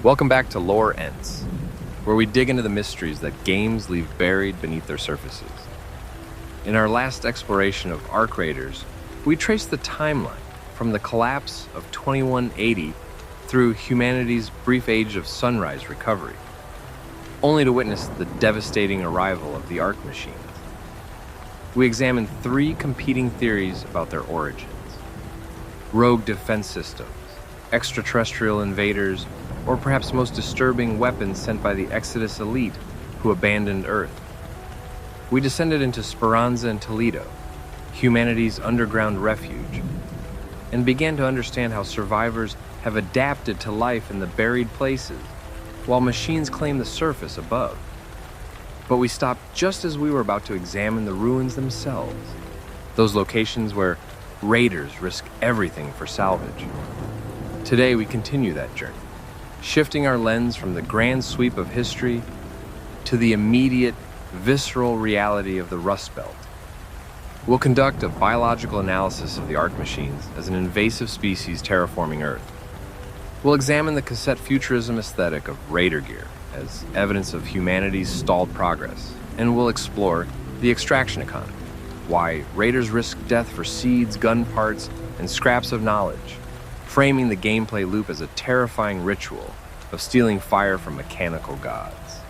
Welcome back to LoreEnce, where we dig into the mysteries that games leave buried beneath their surfaces. In our last exploration of Ark Raiders, we traced the timeline from the collapse of 2180 through humanity's brief age of sunrise recovery, only to witness the devastating arrival of the Ark machines. We examined three competing theories about their origins: rogue defense systems, extraterrestrial invaders, or perhaps most disturbing, weapons sent by the Exodus elite who abandoned Earth. We descended into Speranza and Toledo, humanity's underground refuge, and began to understand how survivors have adapted to life in the buried places, while machines claim the surface above. But we stopped just as we were about to examine the ruins themselves, those locations where raiders risk everything for salvage. Today we continue that journey, shifting our lens from the grand sweep of history to the immediate, visceral reality of the Rust Belt. We'll conduct a biological analysis of the Ark machines as an invasive species terraforming Earth. We'll examine the Cassette Futurism aesthetic of Raider gear as evidence of humanity's stalled progress, and we'll explore the extraction economy, why Raiders risk death for seeds, gun parts, and scraps of knowledge, framing the gameplay loop as a terrifying ritual of stealing fire from mechanical gods.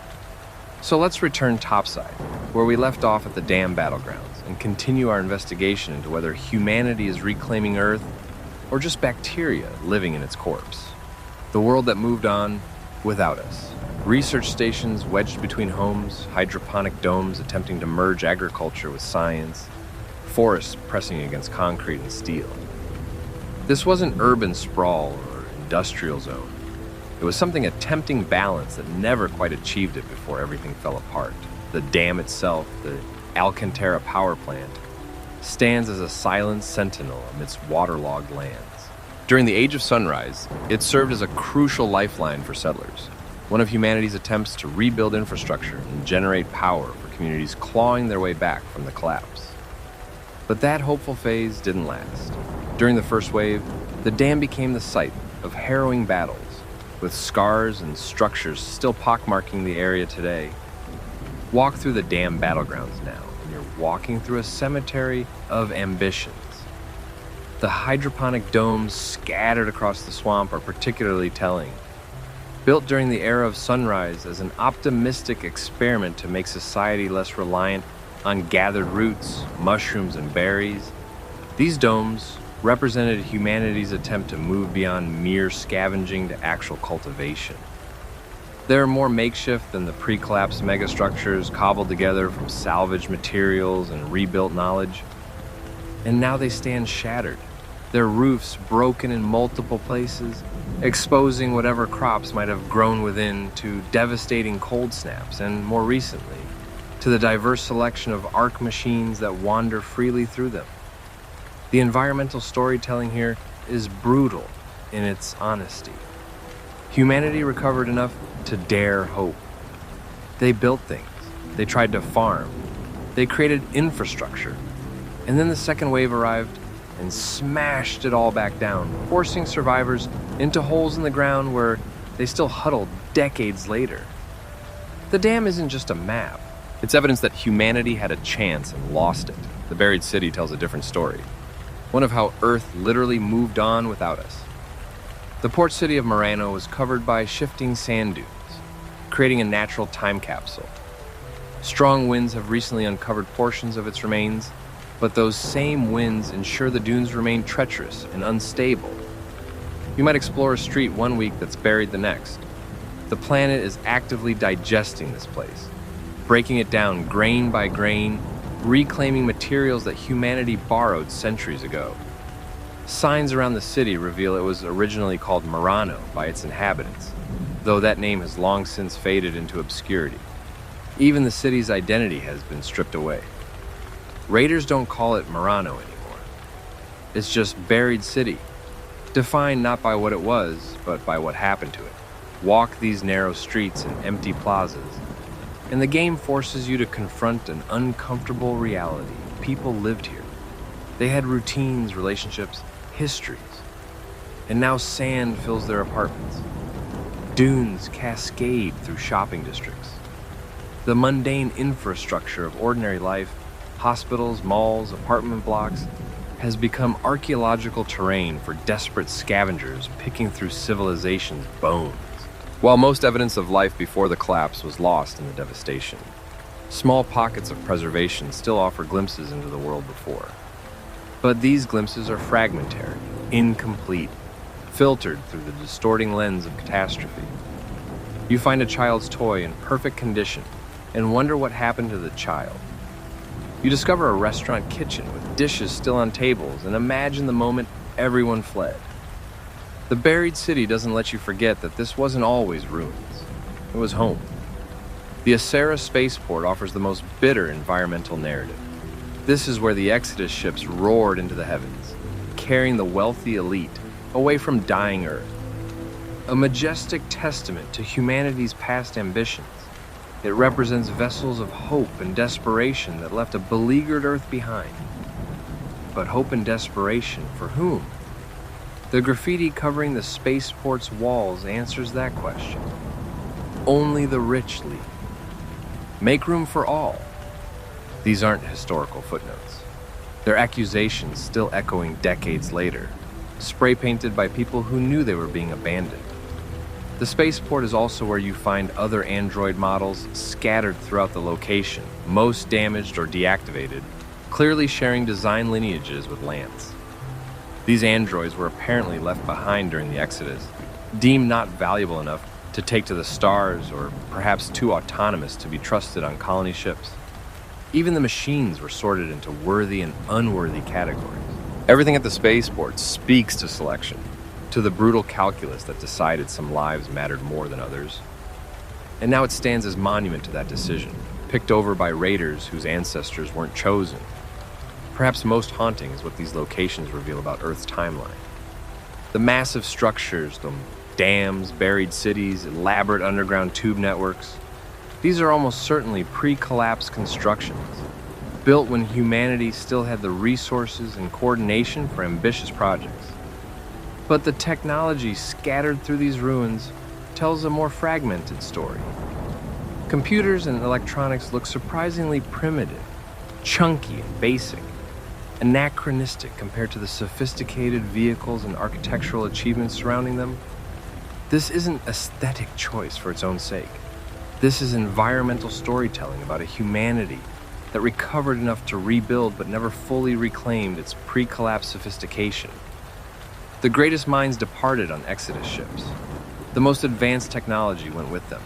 So let's return topside, where we left off at the dam Battlegrounds, and continue our investigation into whether humanity is reclaiming Earth or just bacteria living in its corpse. The world that moved on without us. Research stations wedged between homes, hydroponic domes attempting to merge agriculture with science, forests pressing against concrete and steel. This wasn't urban sprawl or industrial zone. It was something attempting balance that never quite achieved it before everything fell apart. The dam itself, the Alcantara power plant, stands as a silent sentinel amidst waterlogged lands. During the Age of Sunrise, it served as a crucial lifeline for settlers, one of humanity's attempts to rebuild infrastructure and generate power for communities clawing their way back from the collapse. But that hopeful phase didn't last. During the first wave, the dam became the site of harrowing battles, with scars and structures still pockmarking the area today. Walk through the dam Battlegrounds now, and you're walking through a cemetery of ambitions. The hydroponic domes scattered across the swamp are particularly telling. Built during the era of Sunrise as an optimistic experiment to make society less reliant on gathered roots, mushrooms, and berries, these domes represented humanity's attempt to move beyond mere scavenging to actual cultivation. They're more makeshift than the pre-collapse megastructures cobbled together from salvaged materials and rebuilt knowledge. And now they stand shattered, their roofs broken in multiple places, exposing whatever crops might have grown within to devastating cold snaps, and more recently, to the diverse selection of Ark machines that wander freely through them. The environmental storytelling here is brutal in its honesty. Humanity recovered enough to dare hope. They built things, they tried to farm, they created infrastructure, and then the second wave arrived and smashed it all back down, forcing survivors into holes in the ground where they still huddled decades later. The dam isn't just a map. It's evidence that humanity had a chance and lost it. The buried city tells a different story, one of how Earth literally moved on without us. The port city of Murano was covered by shifting sand dunes, creating a natural time capsule. Strong winds have recently uncovered portions of its remains, but those same winds ensure the dunes remain treacherous and unstable. You might explore a street one week that's buried the next. The planet is actively digesting this place, breaking it down grain by grain, reclaiming materials that humanity borrowed centuries ago. Signs around the city reveal it was originally called Murano by its inhabitants, though that name has long since faded into obscurity. Even the city's identity has been stripped away. Raiders don't call it Murano anymore. It's just buried city, defined not by what it was, but by what happened to it. Walk these narrow streets and empty plazas, and the game forces you to confront an uncomfortable reality. People lived here. They had routines, relationships, histories, and now sand fills their apartments. Dunes cascade through shopping districts. The mundane infrastructure of ordinary life, hospitals, malls, apartment blocks, has become archaeological terrain for desperate scavengers picking through civilization's bones. While most evidence of life before the collapse was lost in the devastation, small pockets of preservation still offer glimpses into the world before. But these glimpses are fragmentary, incomplete, filtered through the distorting lens of catastrophe. You find a child's toy in perfect condition and wonder what happened to the child. You discover a restaurant kitchen with dishes still on tables and imagine the moment everyone fled. The buried city doesn't let you forget that this wasn't always ruins. It was home. The Acerra Spaceport offers the most bitter environmental narrative. This is where the Exodus ships roared into the heavens, carrying the wealthy elite away from dying Earth. A majestic testament to humanity's past ambitions, it represents vessels of hope and desperation that left a beleaguered Earth behind. But hope and desperation for whom? The graffiti covering the spaceport's walls answers that question. Only the rich leave. Make room for all. These aren't historical footnotes. They're accusations still echoing decades later, spray-painted by people who knew they were being abandoned. The spaceport is also where you find other android models scattered throughout the location, most damaged or deactivated, clearly sharing design lineages with LoreEnce. These androids were apparently left behind during the Exodus, deemed not valuable enough to take to the stars or perhaps too autonomous to be trusted on colony ships. Even the machines were sorted into worthy and unworthy categories. Everything at the spaceport speaks to selection, to the brutal calculus that decided some lives mattered more than others. And now it stands as monument to that decision, picked over by raiders whose ancestors weren't chosen. Perhaps most haunting is what these locations reveal about Earth's timeline. The massive structures, the dams, buried cities, elaborate underground tube networks, these are almost certainly pre-collapse constructions, built when humanity still had the resources and coordination for ambitious projects. But the technology scattered through these ruins tells a more fragmented story. Computers and electronics look surprisingly primitive, chunky and basic, anachronistic compared to the sophisticated vehicles and architectural achievements surrounding them. This isn't aesthetic choice for its own sake. This is environmental storytelling about a humanity that recovered enough to rebuild but never fully reclaimed its pre-collapse sophistication. The greatest minds departed on Exodus ships. The most advanced technology went with them.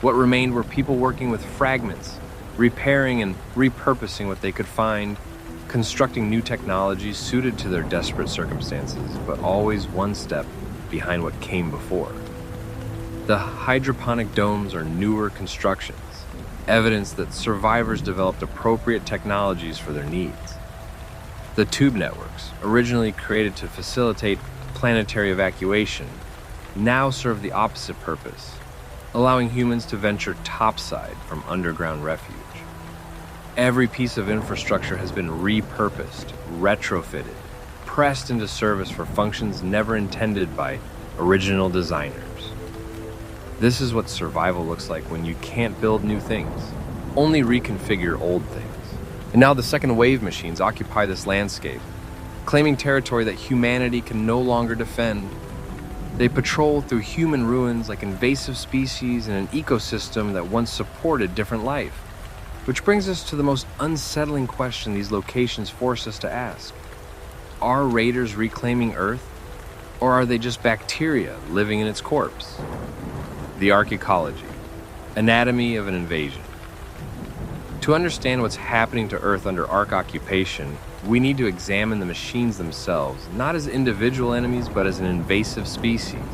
What remained were people working with fragments, repairing and repurposing what they could find, constructing new technologies suited to their desperate circumstances, but always one step behind what came before. The hydroponic domes are newer constructions, evidence that survivors developed appropriate technologies for their needs. The tube networks, originally created to facilitate planetary evacuation, now serve the opposite purpose, allowing humans to venture topside from underground refuge. Every piece of infrastructure has been repurposed, retrofitted, pressed into service for functions never intended by original designers. This is what survival looks like when you can't build new things, only reconfigure old things. And now the second wave machines occupy this landscape, claiming territory that humanity can no longer defend. They patrol through human ruins like invasive species in an ecosystem that once supported different life. Which brings us to the most unsettling question these locations force us to ask. Are raiders reclaiming Earth? Or are they just bacteria living in its corpse? The Ark Ecology, anatomy of an invasion. To understand what's happening to Earth under Ark occupation, we need to examine the machines themselves, not as individual enemies, but as an invasive species,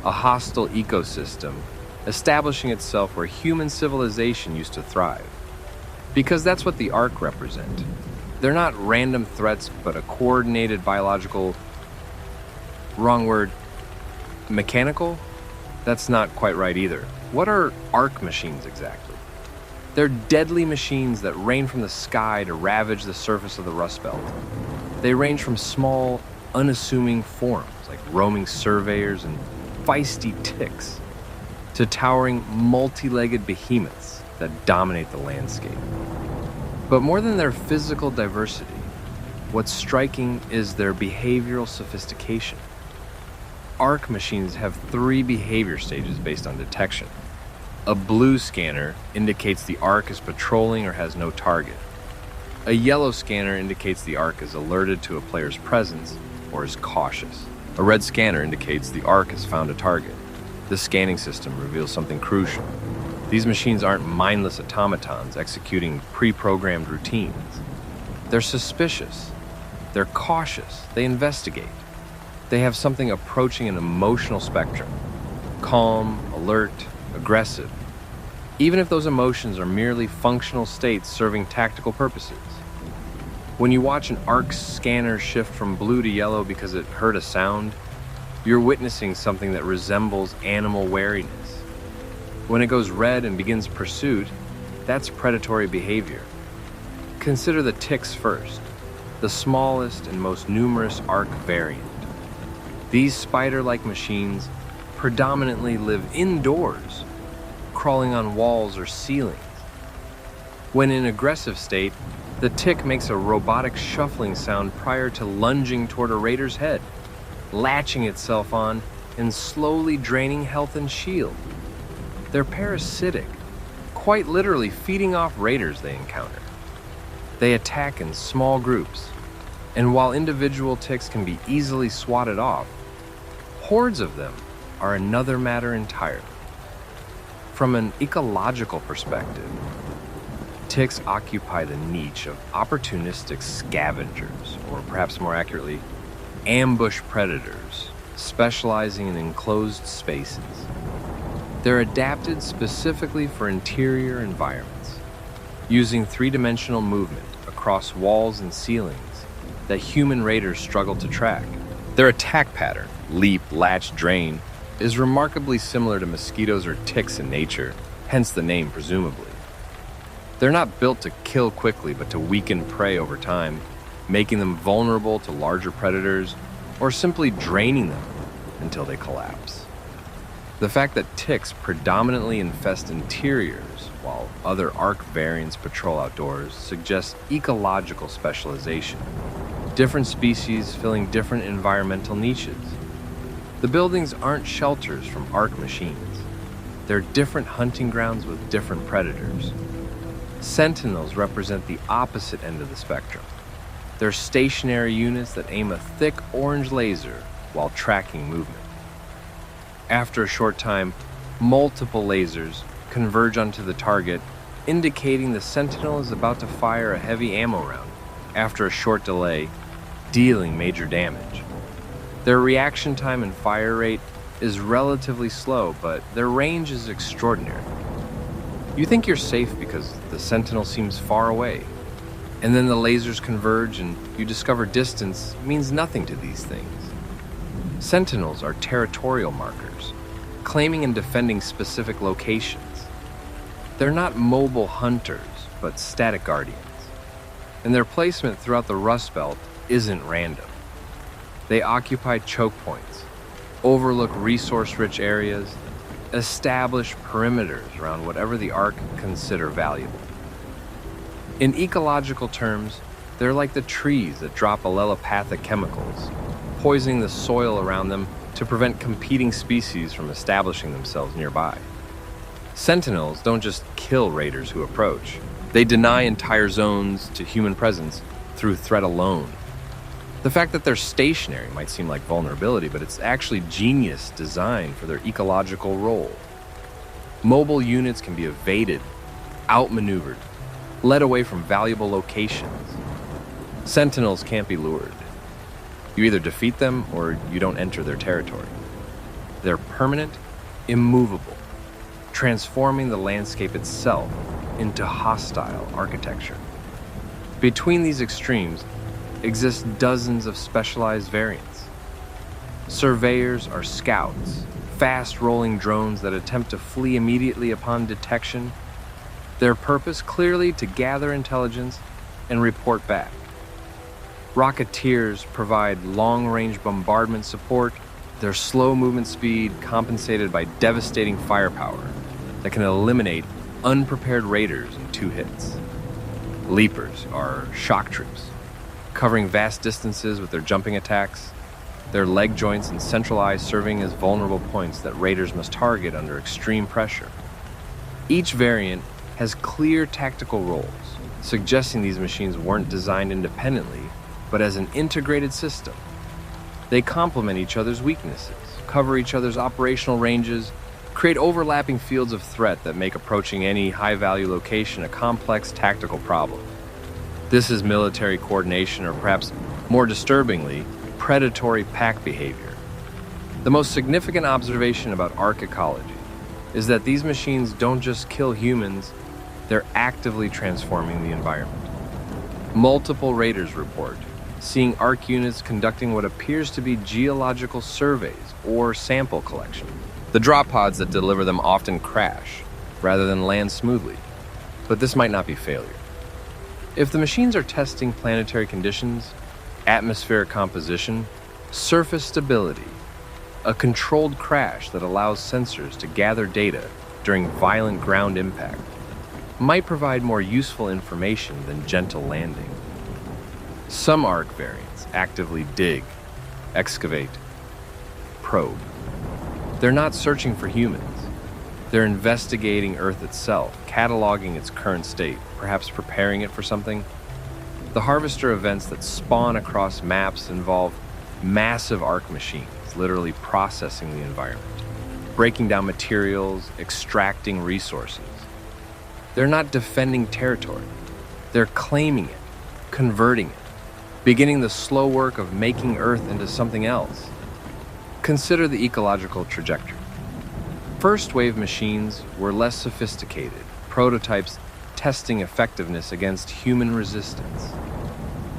a hostile ecosystem, establishing itself where human civilization used to thrive. Because that's what the Ark represent. They're not random threats, but a coordinated biological... wrong word. Mechanical? That's not quite right either. What are Ark machines exactly? They're deadly machines that rain from the sky to ravage the surface of the Rust Belt. They range from small, unassuming forms like roaming surveyors and feisty ticks to towering multi-legged behemoths that dominate the landscape. But more than their physical diversity, what's striking is their behavioral sophistication. Ark machines have 3 behavior stages based on detection. A blue scanner indicates the Ark is patrolling or has no target. A yellow scanner indicates the Ark is alerted to a player's presence or is cautious. A red scanner indicates the Ark has found a target. This scanning system reveals something crucial. These machines aren't mindless automatons executing pre-programmed routines. They're suspicious. They're cautious. They investigate. They have something approaching an emotional spectrum. Calm, alert, aggressive. Even if those emotions are merely functional states serving tactical purposes. When you watch an Ark scanner shift from blue to yellow because it heard a sound, you're witnessing something that resembles animal wariness. When it goes red and begins pursuit, that's predatory behavior. Consider the ticks first, the smallest and most numerous Ark variant. These spider-like machines predominantly live indoors, crawling on walls or ceilings. When in aggressive state, the tick makes a robotic shuffling sound prior to lunging toward a raider's head, latching itself on and slowly draining health and shield. They're parasitic, quite literally feeding off raiders they encounter. They attack in small groups, and while individual ticks can be easily swatted off, hordes of them are another matter entirely. From an ecological perspective, ticks occupy the niche of opportunistic scavengers, or perhaps more accurately, ambush predators, specializing in enclosed spaces. They're adapted specifically for interior environments, using 3-dimensional movement across walls and ceilings that human raiders struggle to track. Their attack pattern, leap, latch, drain, is remarkably similar to mosquitoes or ticks in nature, hence the name presumably. They're not built to kill quickly, but to weaken prey over time, making them vulnerable to larger predators, or simply draining them until they collapse. The fact that ticks predominantly infest interiors, while other Ark variants patrol outdoors, suggests ecological specialization. Different species filling different environmental niches. The buildings aren't shelters from Ark machines. They're different hunting grounds with different predators. Sentinels represent the opposite end of the spectrum. They're stationary units that aim a thick orange laser while tracking movement. After a short time, multiple lasers converge onto the target, indicating the Sentinel is about to fire a heavy ammo round. After a short delay, dealing major damage. Their reaction time and fire rate is relatively slow, but their range is extraordinary. You think you're safe because the Sentinel seems far away, and then the lasers converge and you discover distance means nothing to these things. Sentinels are territorial markers, claiming and defending specific locations. They're not mobile hunters, but static guardians, and their placement throughout the Rust Belt isn't random. They occupy choke points, overlook resource-rich areas, establish perimeters around whatever the Ark consider valuable. In ecological terms, they're like the trees that drop allelopathic chemicals, poisoning the soil around them to prevent competing species from establishing themselves nearby. Sentinels don't just kill raiders who approach. They deny entire zones to human presence through threat alone. The fact that they're stationary might seem like vulnerability, but it's actually genius design for their ecological role. Mobile units can be evaded, outmaneuvered, led away from valuable locations. Sentinels can't be lured. You either defeat them or you don't enter their territory. They're permanent, immovable, transforming the landscape itself into hostile architecture. Between these extremes exist dozens of specialized variants. Surveyors are scouts, fast-rolling drones that attempt to flee immediately upon detection. Their purpose clearly to gather intelligence and report back. Rocketeers provide long-range bombardment support Their slow movement speed compensated by devastating firepower that can eliminate unprepared raiders in 2 hits. Leapers are shock troops, covering vast distances with their jumping attacks, their leg joints and central eyes serving as vulnerable points that raiders must target under extreme pressure. Each variant has clear tactical roles, suggesting these machines weren't designed independently, but as an integrated system. They complement each other's weaknesses, cover each other's operational ranges, create overlapping fields of threat that make approaching any high-value location a complex tactical problem. This is military coordination, or perhaps more disturbingly, predatory pack behavior. The most significant observation about Ark Ecology is that these machines don't just kill humans, they're actively transforming the environment. Multiple raiders report seeing Ark units conducting what appears to be geological surveys or sample collection. The drop pods that deliver them often crash, rather than land smoothly, but this might not be failure. If the machines are testing planetary conditions, atmospheric composition, surface stability, a controlled crash that allows sensors to gather data during violent ground impact might provide more useful information than gentle landing. Some Ark variants actively dig, excavate, probe. They're not searching for humans. They're investigating Earth itself, cataloging its current state, perhaps preparing it for something. The harvester events that spawn across maps involve massive Ark machines, literally processing the environment, breaking down materials, extracting resources. They're not defending territory. They're claiming it, converting it, beginning the slow work of making Earth into something else. Consider the ecological trajectory. First wave machines were less sophisticated, prototypes testing effectiveness against human resistance.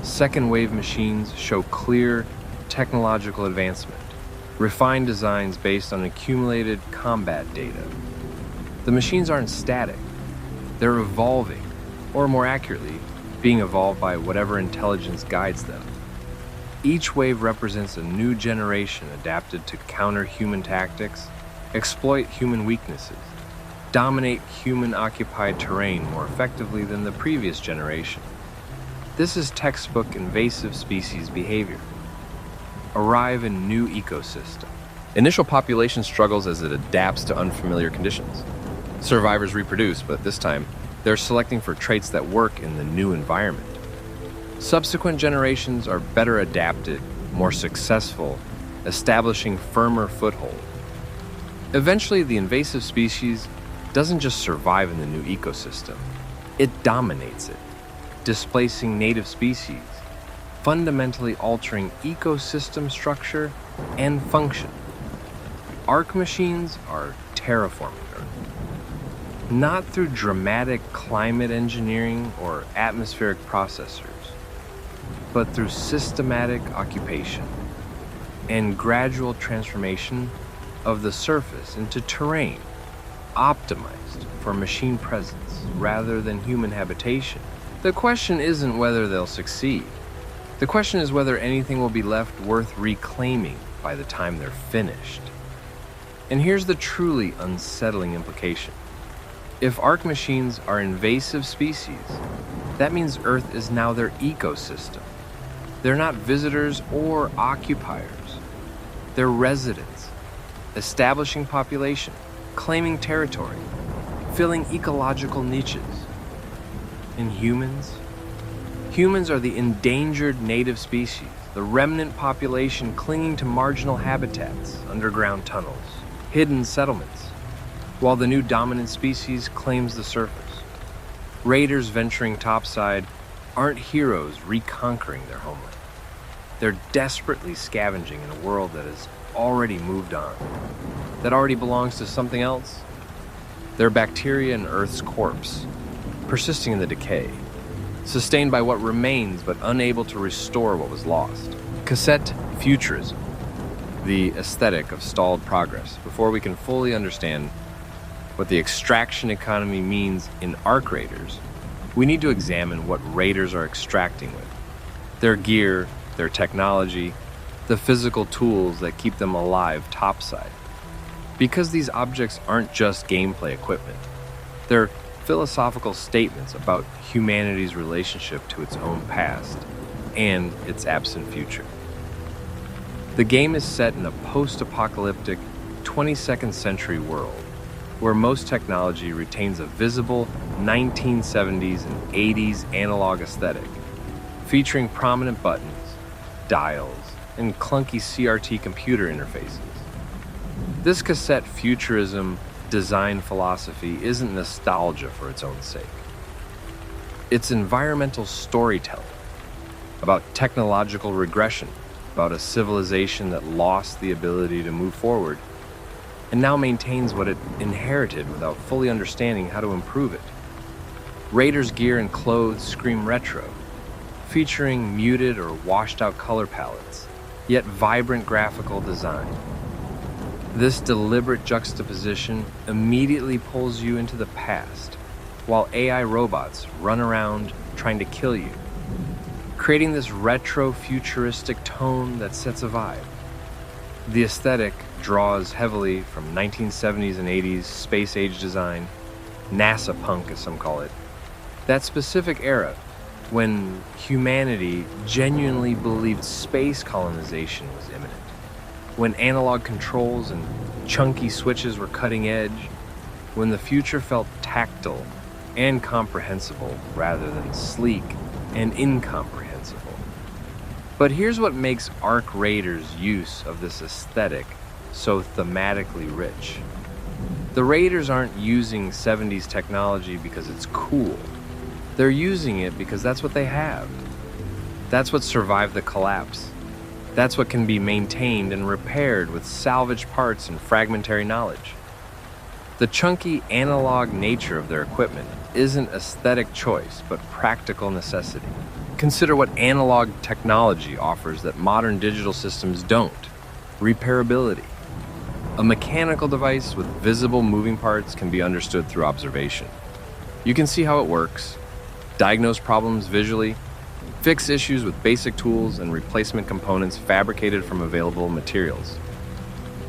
Second wave machines show clear technological advancement, refined designs based on accumulated combat data. The machines aren't static. They're evolving, or more accurately, being evolved by whatever intelligence guides them. Each wave represents a new generation adapted to counter human tactics, exploit human weaknesses, dominate human-occupied terrain more effectively than the previous generation. This is textbook invasive species behavior. Arrive in new ecosystem. Initial population struggles as it adapts to unfamiliar conditions. Survivors reproduce, but this time, they're selecting for traits that work in the new environment. Subsequent generations are better adapted, more successful, establishing firmer foothold. Eventually, the invasive species doesn't just survive in the new ecosystem, it dominates it, displacing native species, fundamentally altering ecosystem structure and function. Ark machines are terraforming Earth, not through dramatic climate engineering or atmospheric processors, but through systematic occupation and gradual transformation of the surface into terrain, optimized for machine presence rather than human habitation. The question isn't whether they'll succeed. The question is whether anything will be left worth reclaiming by the time they're finished. And here's the truly unsettling implication. If Ark machines are invasive species, that means Earth is now their ecosystem. They're not visitors or occupiers. They're residents, establishing population, claiming territory, filling ecological niches. And humans? Humans are the endangered native species, the remnant population clinging to marginal habitats, underground tunnels, hidden settlements, while the new dominant species claims the surface. Raiders venturing topside aren't heroes reconquering their homeland. They're desperately scavenging in a world that has already moved on, that already belongs to something else. They're bacteria in Earth's corpse, persisting in the decay, sustained by what remains but unable to restore what was lost. Cassette Futurism, the aesthetic of stalled progress. Before we can fully understand what the extraction economy means in Ark Raiders, we need to examine what Raiders are extracting with. Their gear, their technology, the physical tools that keep them alive topside. Because these objects aren't just gameplay equipment, they're philosophical statements about humanity's relationship to its own past and its absent future. The game is set in a post-apocalyptic 22nd century world where most technology retains a visible 1970s and 80s analog aesthetic, featuring prominent buttons, dials, and clunky CRT computer interfaces. This cassette futurism design philosophy isn't nostalgia for its own sake. It's environmental storytelling about technological regression, about a civilization that lost the ability to move forward and now maintains what it inherited without fully understanding how to improve it. Raiders' gear and clothes scream retro, featuring muted or washed-out color palettes, yet vibrant graphical design. This deliberate juxtaposition immediately pulls you into the past, while AI robots run around trying to kill you, creating this retro-futuristic tone that sets a vibe. The aesthetic draws heavily from 1970s and 80s space-age design, NASA punk as some call it, that specific era when humanity genuinely believed space colonization was imminent, when analog controls and chunky switches were cutting edge, when the future felt tactile and comprehensible rather than sleek and incomprehensible. But here's what makes Ark Raiders' use of this aesthetic so thematically rich. The Raiders aren't using 70s technology because it's cool. They're using it because that's what they have. That's what survived the collapse. That's what can be maintained and repaired with salvaged parts and fragmentary knowledge. The chunky analog nature of their equipment isn't aesthetic choice, but practical necessity. Consider what analog technology offers that modern digital systems don't. Repairability. A mechanical device with visible moving parts can be understood through observation. You can see how it works, diagnose problems visually, fix issues with basic tools and replacement components fabricated from available materials.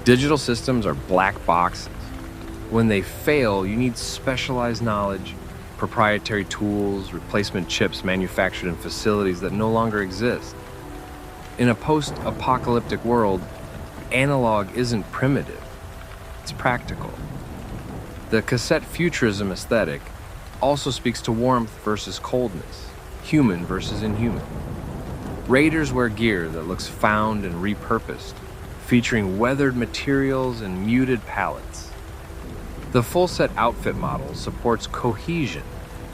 Digital systems are black boxes. When they fail, you need specialized knowledge, proprietary tools, replacement chips manufactured in facilities that no longer exist. In a post-apocalyptic world, analog isn't primitive, it's practical. The cassette futurism aesthetic also speaks to warmth versus coldness, human versus inhuman. Raiders wear gear that looks found and repurposed, featuring weathered materials and muted palettes. The full-set outfit model supports cohesion,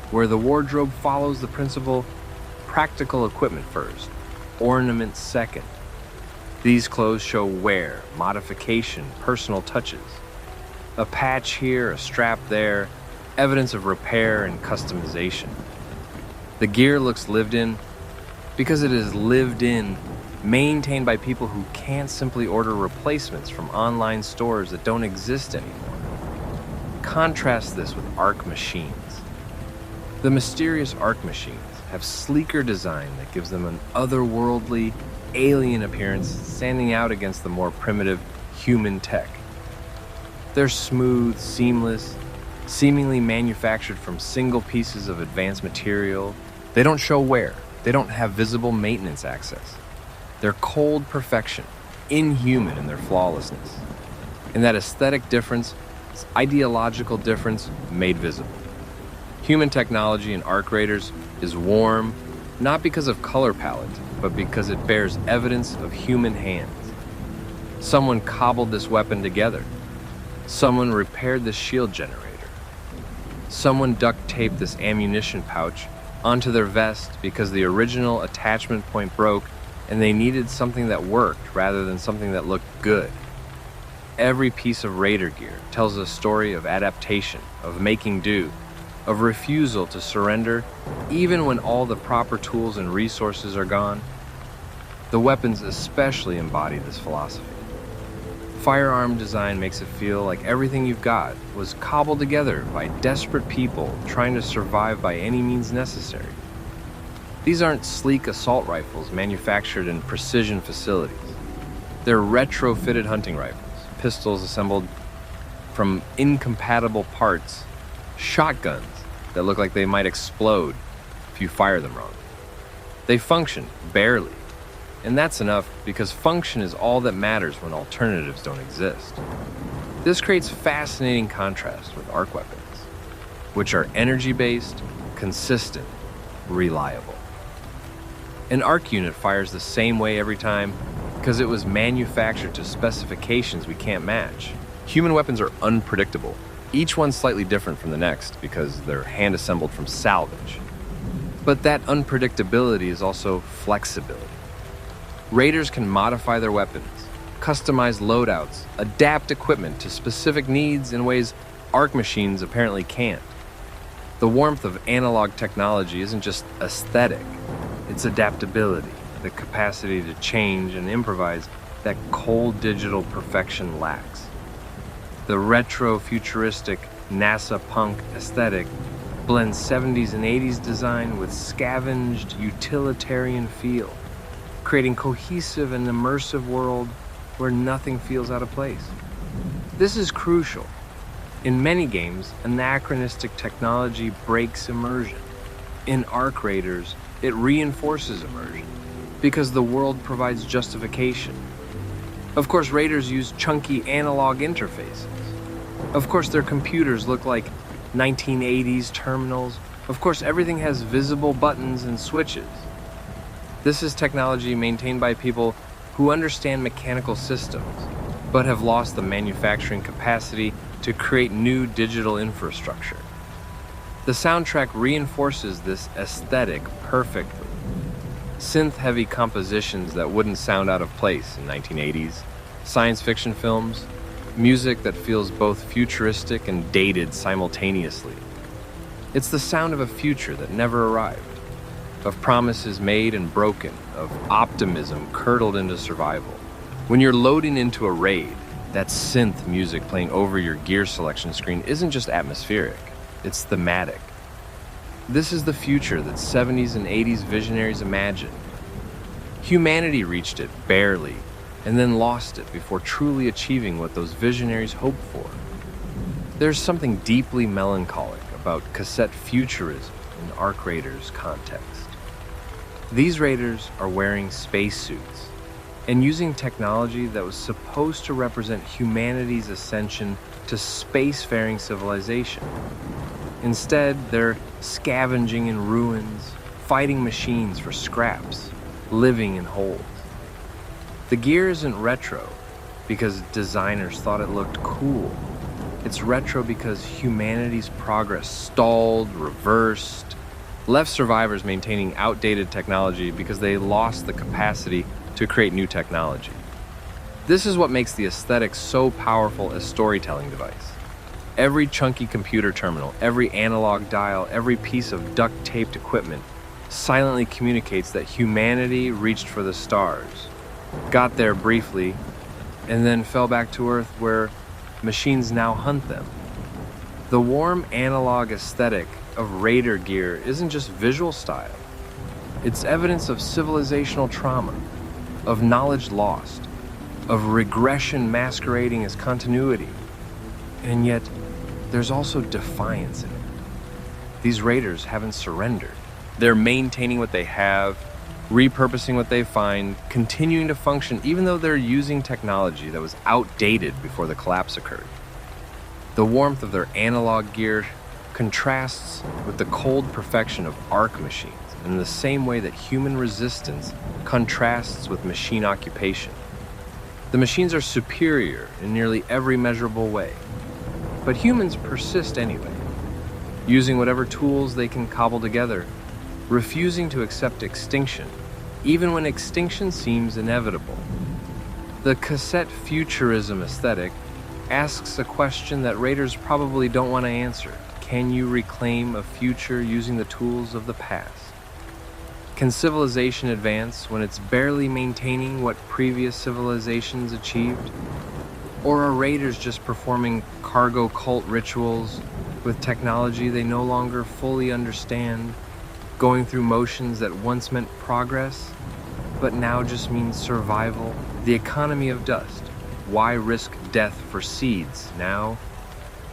where the wardrobe follows the principle practical equipment first, ornament second. These clothes show wear, modification, personal touches. A patch here, a strap there, evidence of repair and customization. The gear looks lived in because it is lived in, maintained by people who can't simply order replacements from online stores that don't exist anymore. Contrast this with Ark machines. The mysterious Ark machines have sleeker design that gives them an otherworldly, alien appearance standing out against the more primitive human tech. They're smooth, seamless, seemingly manufactured from single pieces of advanced material. They don't show wear. They don't have visible maintenance access. They're cold perfection, inhuman in their flawlessness. And that aesthetic difference is ideological difference made visible. Human technology in Ark Raiders is warm, not because of color palette, but because it bears evidence of human hands. Someone cobbled this weapon together. Someone repaired this shield generator. Someone duct taped this ammunition pouch onto their vest because the original attachment point broke and they needed something that worked rather than something that looked good. Every piece of Raider gear tells a story of adaptation, of making do, of refusal to surrender even when all the proper tools and resources are gone. The weapons especially embody this philosophy. Firearm design makes it feel like everything you've got was cobbled together by desperate people trying to survive by any means necessary. These aren't sleek assault rifles manufactured in precision facilities. They're retrofitted hunting rifles, pistols assembled from incompatible parts, shotguns that look like they might explode if you fire them wrong. They function, barely, and that's enough because function is all that matters when alternatives don't exist. This creates fascinating contrast with Ark weapons, which are energy-based, consistent, reliable. An Ark unit fires the same way every time because it was manufactured to specifications we can't match. Human weapons are unpredictable, each one slightly different from the next because they're hand-assembled from salvage. But that unpredictability is also flexibility. Raiders can modify their weapons, customize loadouts, adapt equipment to specific needs in ways Ark machines apparently can't. The warmth of analog technology isn't just aesthetic, it's adaptability, the capacity to change and improvise that cold digital perfection lacks. The retro-futuristic NASA punk aesthetic blends 70s and 80s design with scavenged utilitarian feel, creating cohesive and immersive world where nothing feels out of place. This is crucial. In many games, anachronistic technology breaks immersion. In Ark Raiders, it reinforces immersion because the world provides justification. Of course, Raiders use chunky analog interfaces. Of course, their computers look like 1980s terminals. Of course, everything has visible buttons and switches. This is technology maintained by people who understand mechanical systems, but have lost the manufacturing capacity to create new digital infrastructure. The soundtrack reinforces this aesthetic perfectly. Synth-heavy compositions that wouldn't sound out of place in 1980s, science fiction films, music that feels both futuristic and dated simultaneously. It's the sound of a future that never arrived, of promises made and broken, of optimism curdled into survival. When you're loading into a raid, that synth music playing over your gear selection screen isn't just atmospheric, it's thematic. This is the future that 70s and 80s visionaries imagined. Humanity reached it barely, and then lost it before truly achieving what those visionaries hoped for. There's something deeply melancholic about Cassette Futurism in Ark Raiders context. These raiders are wearing spacesuits and using technology that was supposed to represent humanity's ascension to spacefaring civilization. Instead, they're scavenging in ruins, fighting machines for scraps, living in holes. The gear isn't retro because designers thought it looked cool. It's retro because humanity's progress stalled, reversed, left survivors maintaining outdated technology because they lost the capacity to create new technology. This is what makes the aesthetic so powerful as storytelling device. Every chunky computer terminal, every analog dial, every piece of duct-taped equipment silently communicates that humanity reached for the stars, got there briefly, and then fell back to Earth where machines now hunt them. The warm analog aesthetic of Raider gear isn't just visual style. It's evidence of civilizational trauma, of knowledge lost, of regression masquerading as continuity. And yet, there's also defiance in it. These Raiders haven't surrendered. They're maintaining what they have, repurposing what they find, continuing to function even though they're using technology that was outdated before the collapse occurred. The warmth of their analog gear contrasts with the cold perfection of Ark machines in the same way that human resistance contrasts with machine occupation. The machines are superior in nearly every measurable way, but humans persist anyway, using whatever tools they can cobble together, refusing to accept extinction, even when extinction seems inevitable. The Cassette Futurism aesthetic asks a question that Raiders probably don't want to answer. Can you reclaim a future using the tools of the past? Can civilization advance when it's barely maintaining what previous civilizations achieved? Or are Raiders just performing cargo cult rituals with technology they no longer fully understand, going through motions that once meant progress? but now just means survival, the economy of dust. Why risk death for seeds now?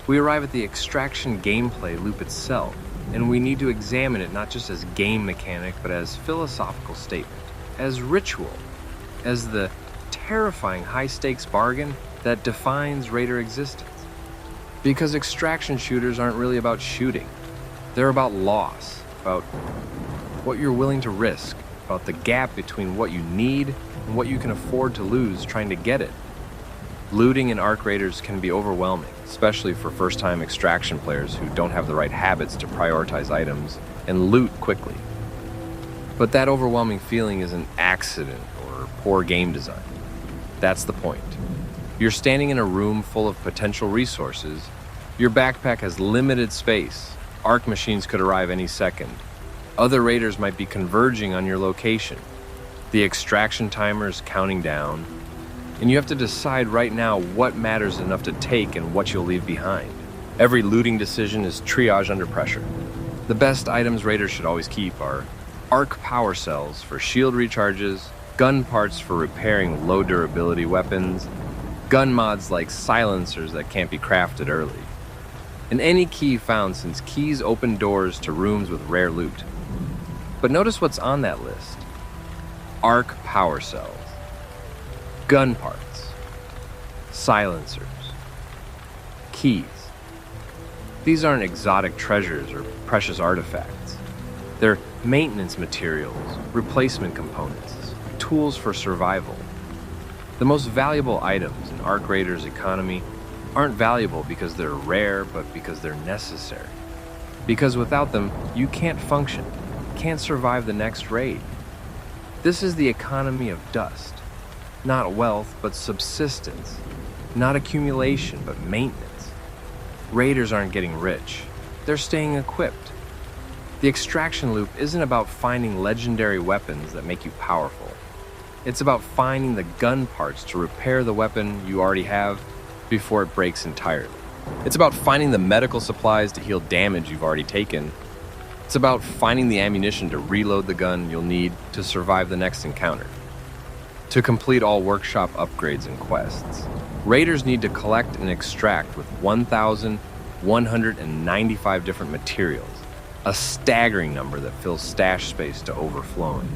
We arrive at the extraction gameplay loop itself, and we need to examine it not just as game mechanic, but as philosophical statement, as ritual, as the terrifying high-stakes bargain that defines Raider existence. Because extraction shooters aren't really about shooting. They're about loss, about what you're willing to risk, about the gap between what you need and what you can afford to lose trying to get it. Looting in Ark Raiders can be overwhelming, especially for first-time extraction players who don't have the right habits to prioritize items and loot quickly. But that overwhelming feeling is an accident or poor game design. That's the point. You're standing in a room full of potential resources. Your backpack has limited space. Ark machines could arrive any second. Other raiders might be converging on your location. The extraction timer is counting down, and you have to decide right now what matters enough to take and what you'll leave behind. Every looting decision is triage under pressure. The best items raiders should always keep are Ark power cells for shield recharges, gun parts for repairing low durability weapons, gun mods like silencers that can't be crafted early, and any key found, since keys open doors to rooms with rare loot. But notice what's on that list. Ark power cells, gun parts, silencers, keys. These aren't exotic treasures or precious artifacts. They're maintenance materials, replacement components, tools for survival. The most valuable items in Ark Raiders' economy aren't valuable because they're rare, but because they're necessary. Because without them, you can't function, can't survive the next raid. This is the economy of dust. Not wealth, but subsistence. Not accumulation, but maintenance. Raiders aren't getting rich. They're staying equipped. The extraction loop isn't about finding legendary weapons that make you powerful. It's about finding the gun parts to repair the weapon you already have before it breaks entirely. It's about finding the medical supplies to heal damage you've already taken. It's about finding the ammunition to reload the gun you'll need to survive the next encounter. To complete all workshop upgrades and quests, raiders need to collect and extract with 1,195 different materials, a staggering number that fills stash space to overflowing.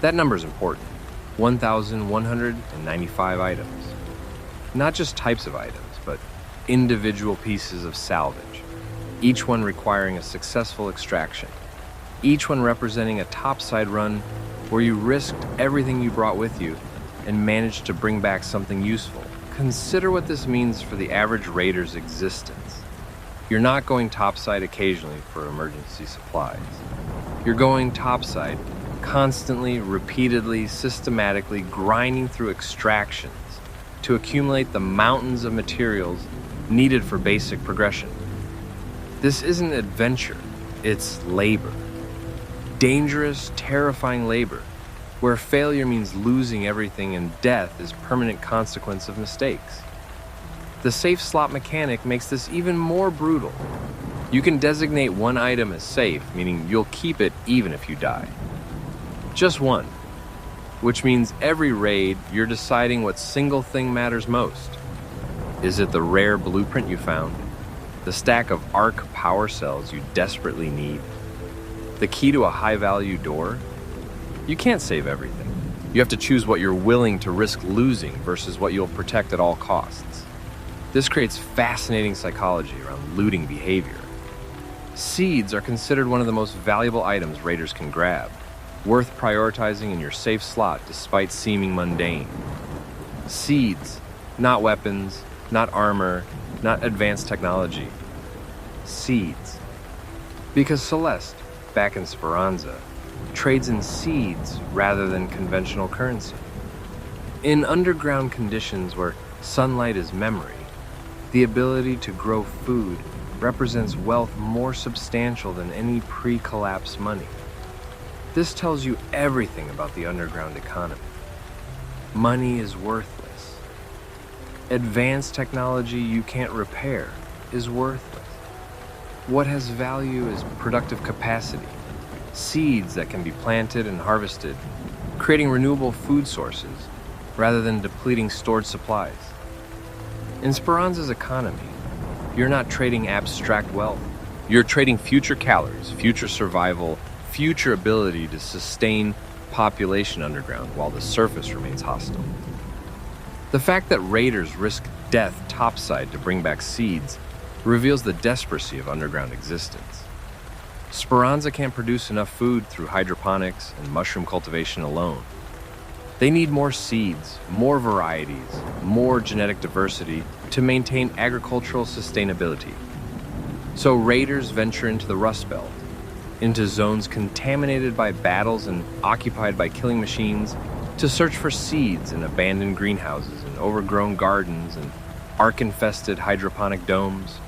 That number is important. 1,195 items. Not just types of items, but individual pieces of salvage, each one requiring a successful extraction, each one representing a topside run where you risked everything you brought with you and managed to bring back something useful. Consider what this means for the average raider's existence. You're not going topside occasionally for emergency supplies. You're going topside constantly, repeatedly, systematically grinding through extractions to accumulate the mountains of materials needed for basic progression. This isn't adventure, it's labor. Dangerous, terrifying labor, where failure means losing everything and death is permanent consequence of mistakes. The safe slot mechanic makes this even more brutal. You can designate one item as safe, meaning you'll keep it even if you die. Just one, which means every raid you're deciding what single thing matters most. Is it the rare blueprint you found? The stack of Ark power cells you desperately need? The key to a high-value door? You can't save everything. You have to choose what you're willing to risk losing versus what you'll protect at all costs. This creates fascinating psychology around looting behavior. Seeds are considered one of the most valuable items raiders can grab, worth prioritizing in your safe slot despite seeming mundane. Seeds, not weapons, not armor, not advanced technology. Seeds. Because Celeste, back in Speranza, trades in seeds rather than conventional currency. In underground conditions where sunlight is memory, the ability to grow food represents wealth more substantial than any pre-collapse money. This tells you everything about the underground economy. Money is worthless. Advanced technology you can't repair is worthless. What has value is productive capacity, seeds that can be planted and harvested, creating renewable food sources rather than depleting stored supplies. In Speranza's economy, you're not trading abstract wealth. You're trading future calories, future survival, future ability to sustain population underground while the surface remains hostile. The fact that raiders risk death topside to bring back seeds reveals the desperacy of underground existence. Speranza can't produce enough food through hydroponics and mushroom cultivation alone. They need more seeds, more varieties, more genetic diversity to maintain agricultural sustainability. So raiders venture into the Rust Belt, into zones contaminated by battles and occupied by killing machines, to search for seeds in abandoned greenhouses and overgrown gardens and Ark-infested hydroponic domes.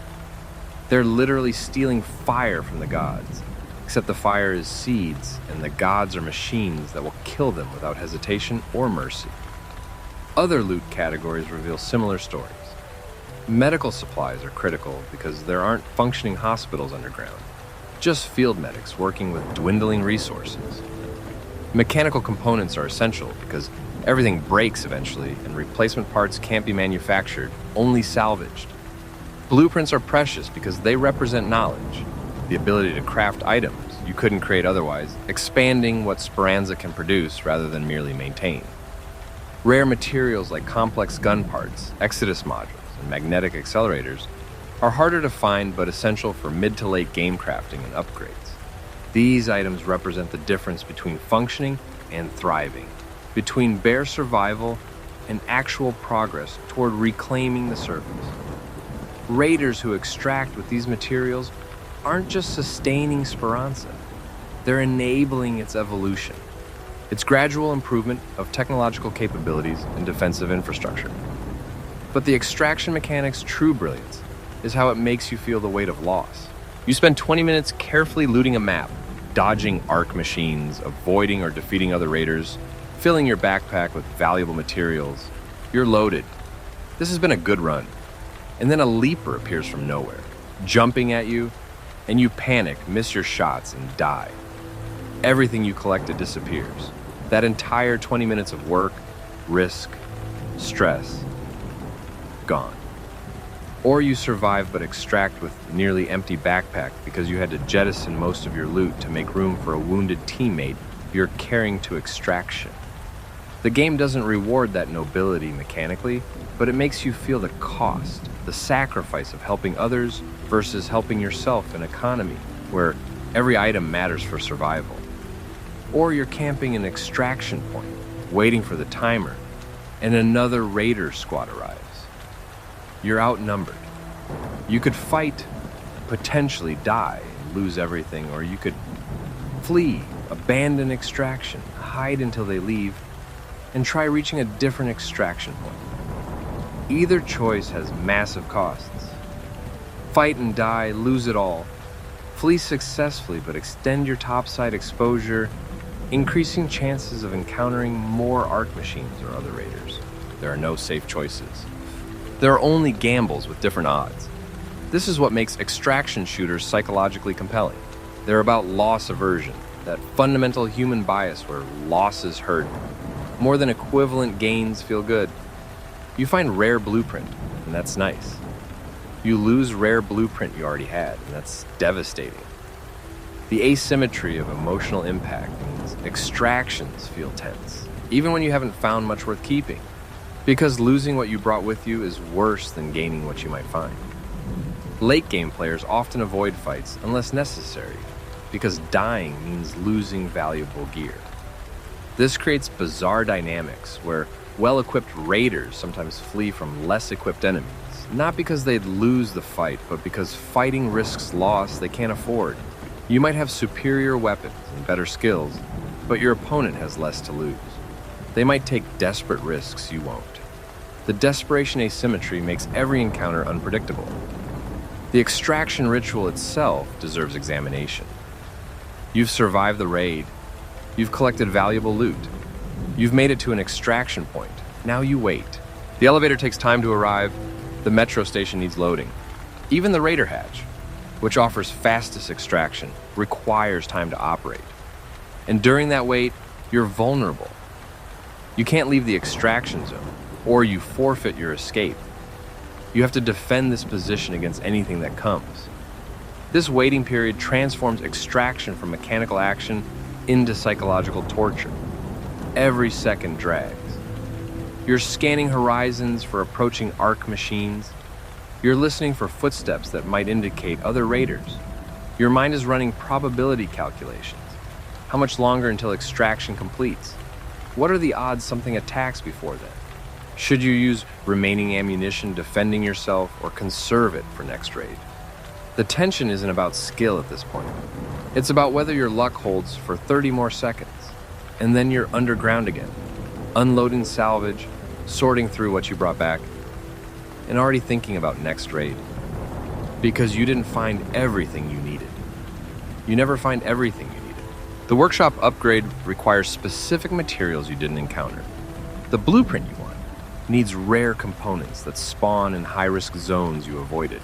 They're literally stealing fire from the gods, except the fire is seeds and the gods are machines that will kill them without hesitation or mercy. Other loot categories reveal similar stories. Medical supplies are critical because there aren't functioning hospitals underground, just field medics working with dwindling resources. Mechanical components are essential because everything breaks eventually and replacement parts can't be manufactured, only salvaged. Blueprints are precious because they represent knowledge, the ability to craft items you couldn't create otherwise, expanding what Speranza can produce rather than merely maintain. Rare materials like complex gun parts, Exodus modules, and magnetic accelerators are harder to find but essential for mid to late game crafting and upgrades. These items represent the difference between functioning and thriving, between bare survival and actual progress toward reclaiming the surface. Raiders who extract with these materials aren't just sustaining Speranza, they're enabling its evolution, its gradual improvement of technological capabilities and defensive infrastructure. But the extraction mechanic's true brilliance is how it makes you feel the weight of loss. You spend 20 minutes carefully looting a map, dodging Ark machines, avoiding or defeating other raiders, filling your backpack with valuable materials. You're loaded. This has been a good run. And then a leaper appears from nowhere, jumping at you, and you panic, miss your shots, and die. Everything you collected disappears. That entire 20 minutes of work, risk, stress, gone. Or you survive but extract with a nearly empty backpack because you had to jettison most of your loot to make room for a wounded teammate you're carrying to extraction. The game doesn't reward that nobility mechanically, but it makes you feel the cost, the sacrifice of helping others versus helping yourself in an economy where every item matters for survival. Or you're camping an extraction point, waiting for the timer, and another raider squad arrives. You're outnumbered. You could fight, potentially die, and lose everything, or you could flee, abandon extraction, hide until they leave, and try reaching a different extraction point. Either choice has massive costs. Fight and die, lose it all. Flee successfully, but extend your topside exposure, increasing chances of encountering more Ark machines or other raiders. There are no safe choices. There are only gambles with different odds. This is what makes extraction shooters psychologically compelling. They're about loss aversion, that fundamental human bias where losses hurt more than equivalent gains feel good. You find rare blueprint, and that's nice. You lose rare blueprint you already had, and that's devastating. The asymmetry of emotional impact means extractions feel tense, even when you haven't found much worth keeping, because losing what you brought with you is worse than gaining what you might find. Late game players often avoid fights unless necessary, because dying means losing valuable gear. This creates bizarre dynamics where well-equipped raiders sometimes flee from less equipped enemies, not because they'd lose the fight, but because fighting risks loss they can't afford. You might have superior weapons and better skills, but your opponent has less to lose. They might take desperate risks you won't. The desperation asymmetry makes every encounter unpredictable. The extraction ritual itself deserves examination. You've survived the raid. You've collected valuable loot. You've made it to an extraction point. Now you wait. The elevator takes time to arrive. The metro station needs loading. Even the raider hatch, which offers fastest extraction, requires time to operate. And during that wait, you're vulnerable. You can't leave the extraction zone, or you forfeit your escape. You have to defend this position against anything that comes. This waiting period transforms extraction from mechanical action into psychological torture. Every second drags. You're scanning horizons for approaching Ark machines. You're listening for footsteps that might indicate other raiders. Your mind is running probability calculations. How much longer until extraction completes? What are the odds something attacks before then? Should you use remaining ammunition defending yourself or conserve it for next raid? The tension isn't about skill at this point. It's about whether your luck holds for 30 more seconds, and then you're underground again, unloading salvage, sorting through what you brought back, and already thinking about next raid. Because you didn't find everything you needed. You never find everything you needed. The workshop upgrade requires specific materials you didn't encounter. The blueprint you want needs rare components that spawn in high-risk zones you avoided.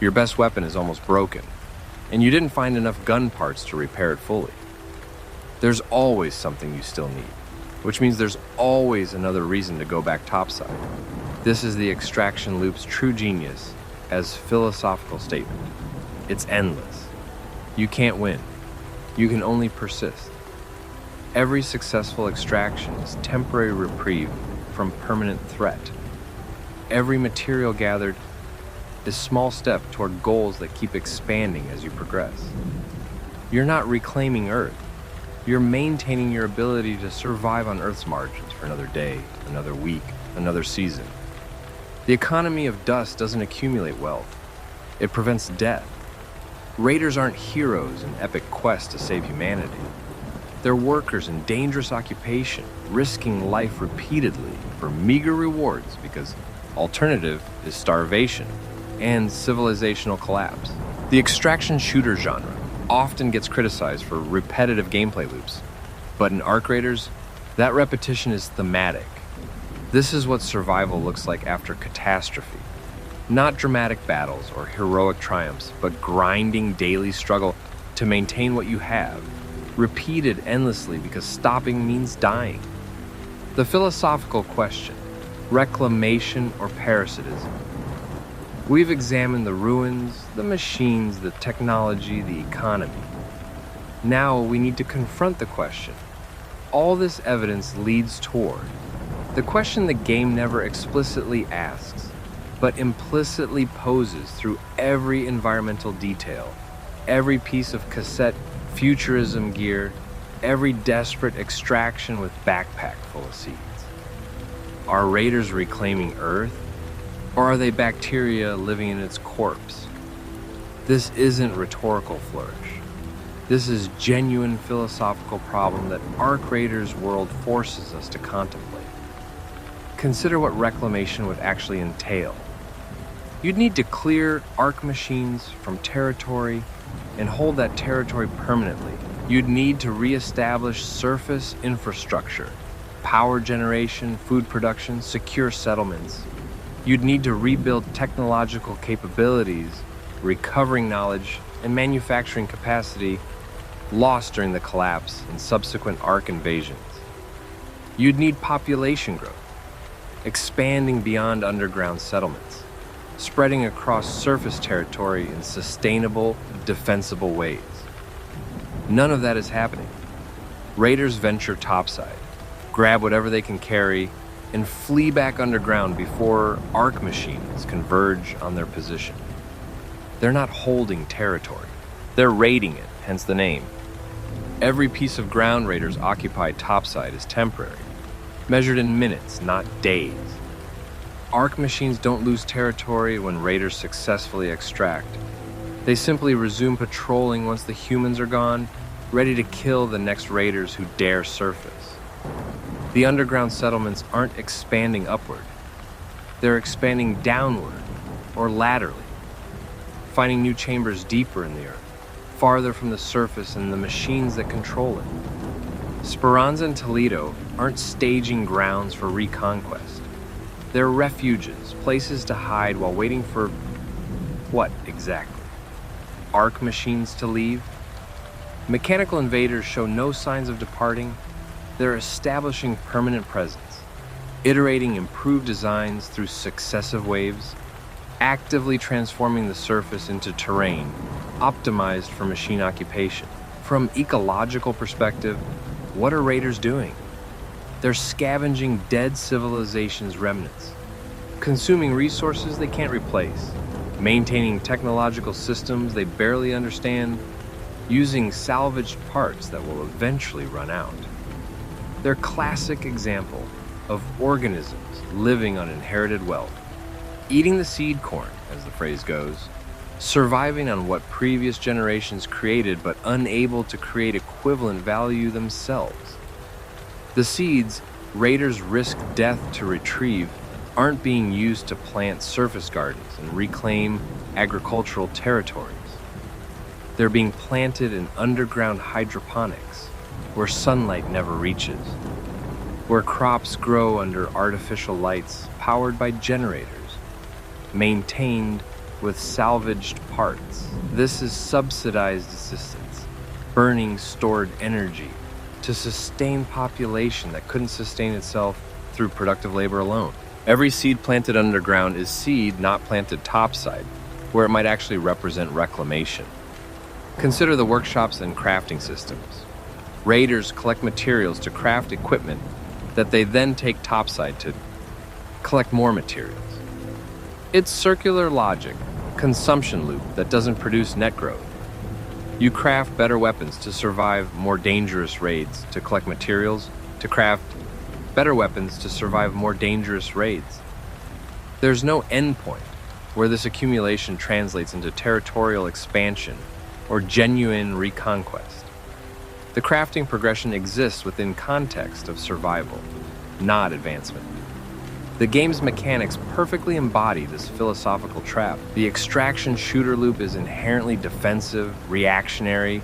Your best weapon is almost broken, and you didn't find enough gun parts to repair it fully. There's always something you still need, which means there's always another reason to go back topside. This is the extraction loop's true genius as philosophical statement. It's endless. You can't win. You can only persist. Every successful extraction is temporary reprieve from permanent threat. Every material gathered is small step toward goals that keep expanding as you progress. You're not reclaiming Earth. You're maintaining your ability to survive on Earth's margins for another day, another week, another season. The economy of dust doesn't accumulate wealth. It prevents death. Raiders aren't heroes in epic quest to save humanity. They're workers in dangerous occupation, risking life repeatedly for meager rewards because alternative is starvation and civilizational collapse. The extraction shooter genre often gets criticized for repetitive gameplay loops, but in Ark Raiders, that repetition is thematic. This is what survival looks like after catastrophe. Not dramatic battles or heroic triumphs, but grinding daily struggle to maintain what you have, repeated endlessly because stopping means dying. The philosophical question, reclamation or parasitism? We've examined the ruins, the machines, the technology, the economy. Now we need to confront the question. All this evidence leads toward the question the game never explicitly asks, but implicitly poses through every environmental detail, every piece of cassette futurism gear, every desperate extraction with backpack full of seeds. Are raiders reclaiming Earth, or are they bacteria living in its corpse? This isn't rhetorical flourish. This is genuine philosophical problem that Ark Raiders' world forces us to contemplate. Consider what reclamation would actually entail. You'd need to clear Ark machines from territory and hold that territory permanently. You'd need to reestablish surface infrastructure, power generation, food production, secure settlements. You'd need to rebuild technological capabilities, recovering knowledge, and manufacturing capacity lost during the collapse and subsequent Ark invasions. You'd need population growth, expanding beyond underground settlements, spreading across surface territory in sustainable, defensible ways. None of that is happening. Raiders venture topside, grab whatever they can carry, and flee back underground before Ark machines converge on their position. They're not holding territory. They're raiding it, hence the name. Every piece of ground Raiders occupy topside is temporary, measured in minutes, not days. Ark machines don't lose territory when Raiders successfully extract. They simply resume patrolling once the humans are gone, ready to kill the next Raiders who dare surface. The underground settlements aren't expanding upward. They're expanding downward, or laterally, finding new chambers deeper in the earth, farther from the surface and the machines that control it. Speranza and Toledo aren't staging grounds for reconquest. They're refuges, places to hide while waiting for what exactly? Ark machines to leave? Mechanical invaders show no signs of departing. They're establishing permanent presence, iterating improved designs through successive waves, actively transforming the surface into terrain optimized for machine occupation. From ecological perspective, what are raiders doing? They're scavenging dead civilizations' remnants, consuming resources they can't replace, maintaining technological systems they barely understand, using salvaged parts that will eventually run out. They're a classic example of organisms living on inherited wealth, eating the seed corn, as the phrase goes, surviving on what previous generations created but unable to create equivalent value themselves. The seeds raiders risk death to retrieve aren't being used to plant surface gardens and reclaim agricultural territories. They're being planted in underground hydroponics, where sunlight never reaches, where crops grow under artificial lights powered by generators, maintained with salvaged parts. This is subsidized assistance, burning stored energy to sustain population that couldn't sustain itself through productive labor alone. Every seed planted underground is seed not planted topside, where it might actually represent reclamation. Consider the workshops and crafting systems. Raiders collect materials to craft equipment that they then take topside to collect more materials. It's circular logic, consumption loop that doesn't produce net growth. You craft better weapons to survive more dangerous raids, to collect materials, to craft better weapons to survive more dangerous raids. There's no endpoint where this accumulation translates into territorial expansion or genuine reconquest. The crafting progression exists within context of survival, not advancement. The game's mechanics perfectly embody this philosophical trap. The extraction shooter loop is inherently defensive, reactionary.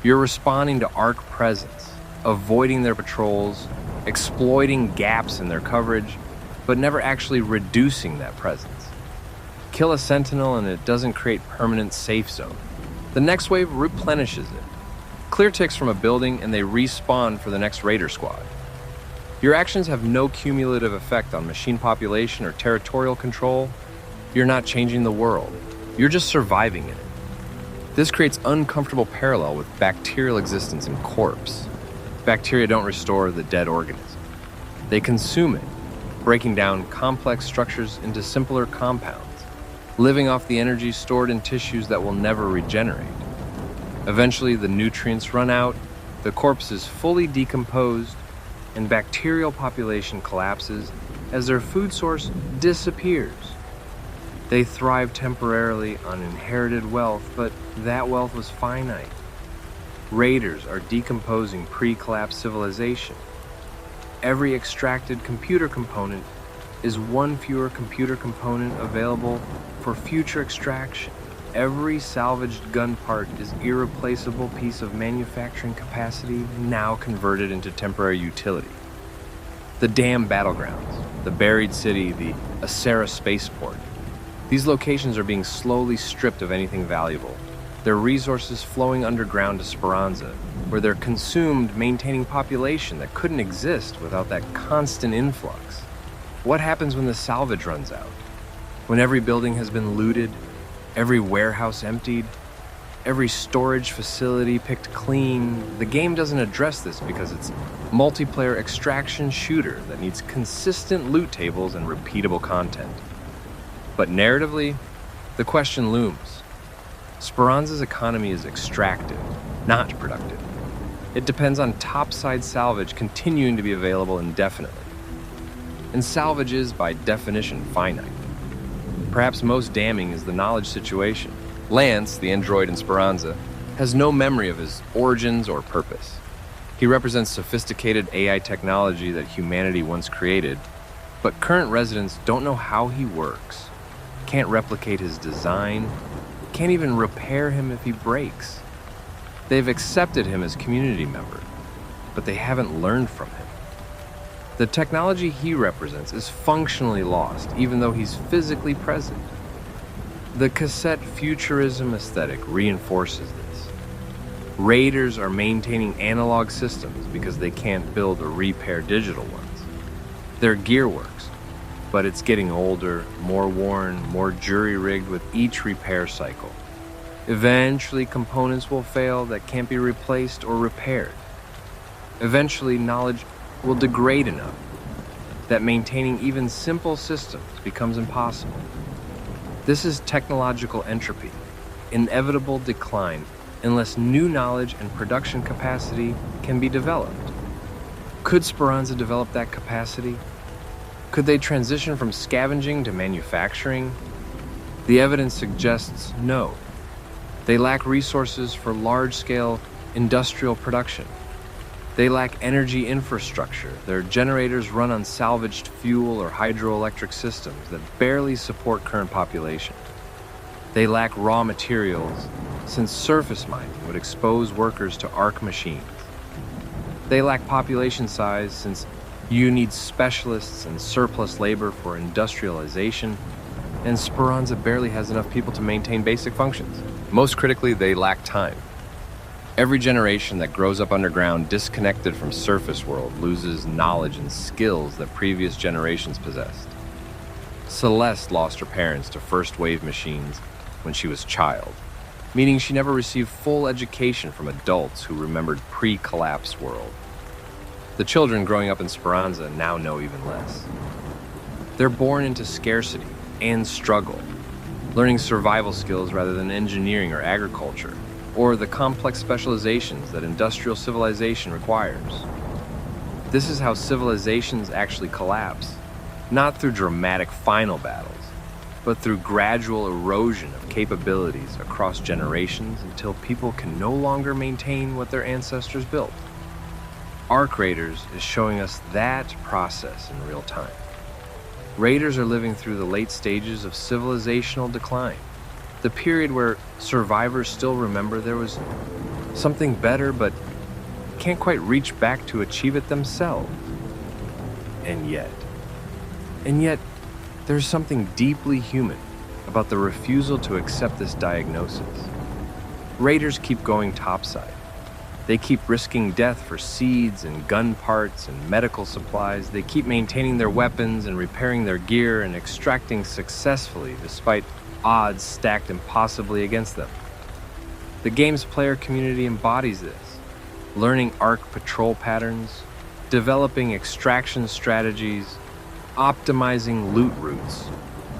You're responding to Ark presence, avoiding their patrols, exploiting gaps in their coverage, but never actually reducing that presence. Kill a Sentinel and it doesn't create permanent safe zone. The next wave replenishes it. Clear ticks from a building and they respawn for the next raider squad. Your actions have no cumulative effect on machine population or territorial control. You're not changing the world. You're just surviving in it. This creates uncomfortable parallel with bacterial existence in corpse. Bacteria don't restore the dead organism. They consume it, breaking down complex structures into simpler compounds, living off the energy stored in tissues that will never regenerate. Eventually, the nutrients run out, the corpse is fully decomposed, and bacterial population collapses as their food source disappears. They thrive temporarily on inherited wealth, but that wealth was finite. Raiders are decomposing pre-collapse civilization. Every extracted computer component is one fewer computer component available for future extraction. Every salvaged gun part is irreplaceable piece of manufacturing capacity now converted into temporary utility. The damn Battlegrounds, the buried city, the Acerra Spaceport. These locations are being slowly stripped of anything valuable. Their resources flowing underground to Speranza, where they're consumed maintaining population that couldn't exist without that constant influx. What happens when the salvage runs out? When every building has been looted, every warehouse emptied, every storage facility picked clean? The game doesn't address this because it's multiplayer extraction shooter that needs consistent loot tables and repeatable content. But narratively, the question looms. Speranza's economy is extractive, not productive. It depends on topside salvage continuing to be available indefinitely. And salvage is, by definition, finite. Perhaps most damning is the knowledge situation. Lance, the android in Speranza, has no memory of his origins or purpose. He represents sophisticated AI technology that humanity once created, but current residents don't know how he works, can't replicate his design, can't even repair him if he breaks. They've accepted him as community member, but they haven't learned from him. The technology he represents is functionally lost, even though he's physically present. The Cassette Futurism aesthetic reinforces this. Raiders are maintaining analog systems because they can't build or repair digital ones. Their gear works, but it's getting older, more worn, more jury-rigged with each repair cycle. Eventually, components will fail that can't be replaced or repaired. Eventually, knowledge will degrade enough that maintaining even simple systems becomes impossible. This is technological entropy, inevitable decline unless new knowledge and production capacity can be developed. Could Speranza develop that capacity? Could they transition from scavenging to manufacturing? The evidence suggests no. They lack resources for large-scale industrial production. They lack energy infrastructure. Their generators run on salvaged fuel or hydroelectric systems that barely support current population. They lack raw materials, since surface mining would expose workers to Ark machines. They lack population size, since you need specialists and surplus labor for industrialization, and Speranza barely has enough people to maintain basic functions. Most critically, they lack time. Every generation that grows up underground disconnected from surface world loses knowledge and skills that previous generations possessed. Celeste lost her parents to first-wave machines when she was a child, meaning she never received full education from adults who remembered pre-collapse world. The children growing up in Speranza now know even less. They're born into scarcity and struggle, learning survival skills rather than engineering or agriculture, or the complex specializations that industrial civilization requires. This is how civilizations actually collapse, not through dramatic final battles, but through gradual erosion of capabilities across generations until people can no longer maintain what their ancestors built. Ark Raiders is showing us that process in real time. Raiders are living through the late stages of civilizational decline, the period where survivors still remember there was something better but can't quite reach back to achieve it themselves. And yet, there's something deeply human about the refusal to accept this diagnosis. Raiders keep going topside. They keep risking death for seeds and gun parts and medical supplies. They keep maintaining their weapons and repairing their gear and extracting successfully despite odds stacked impossibly against them. The game's player community embodies this, learning Ark patrol patterns, developing extraction strategies, optimizing loot routes,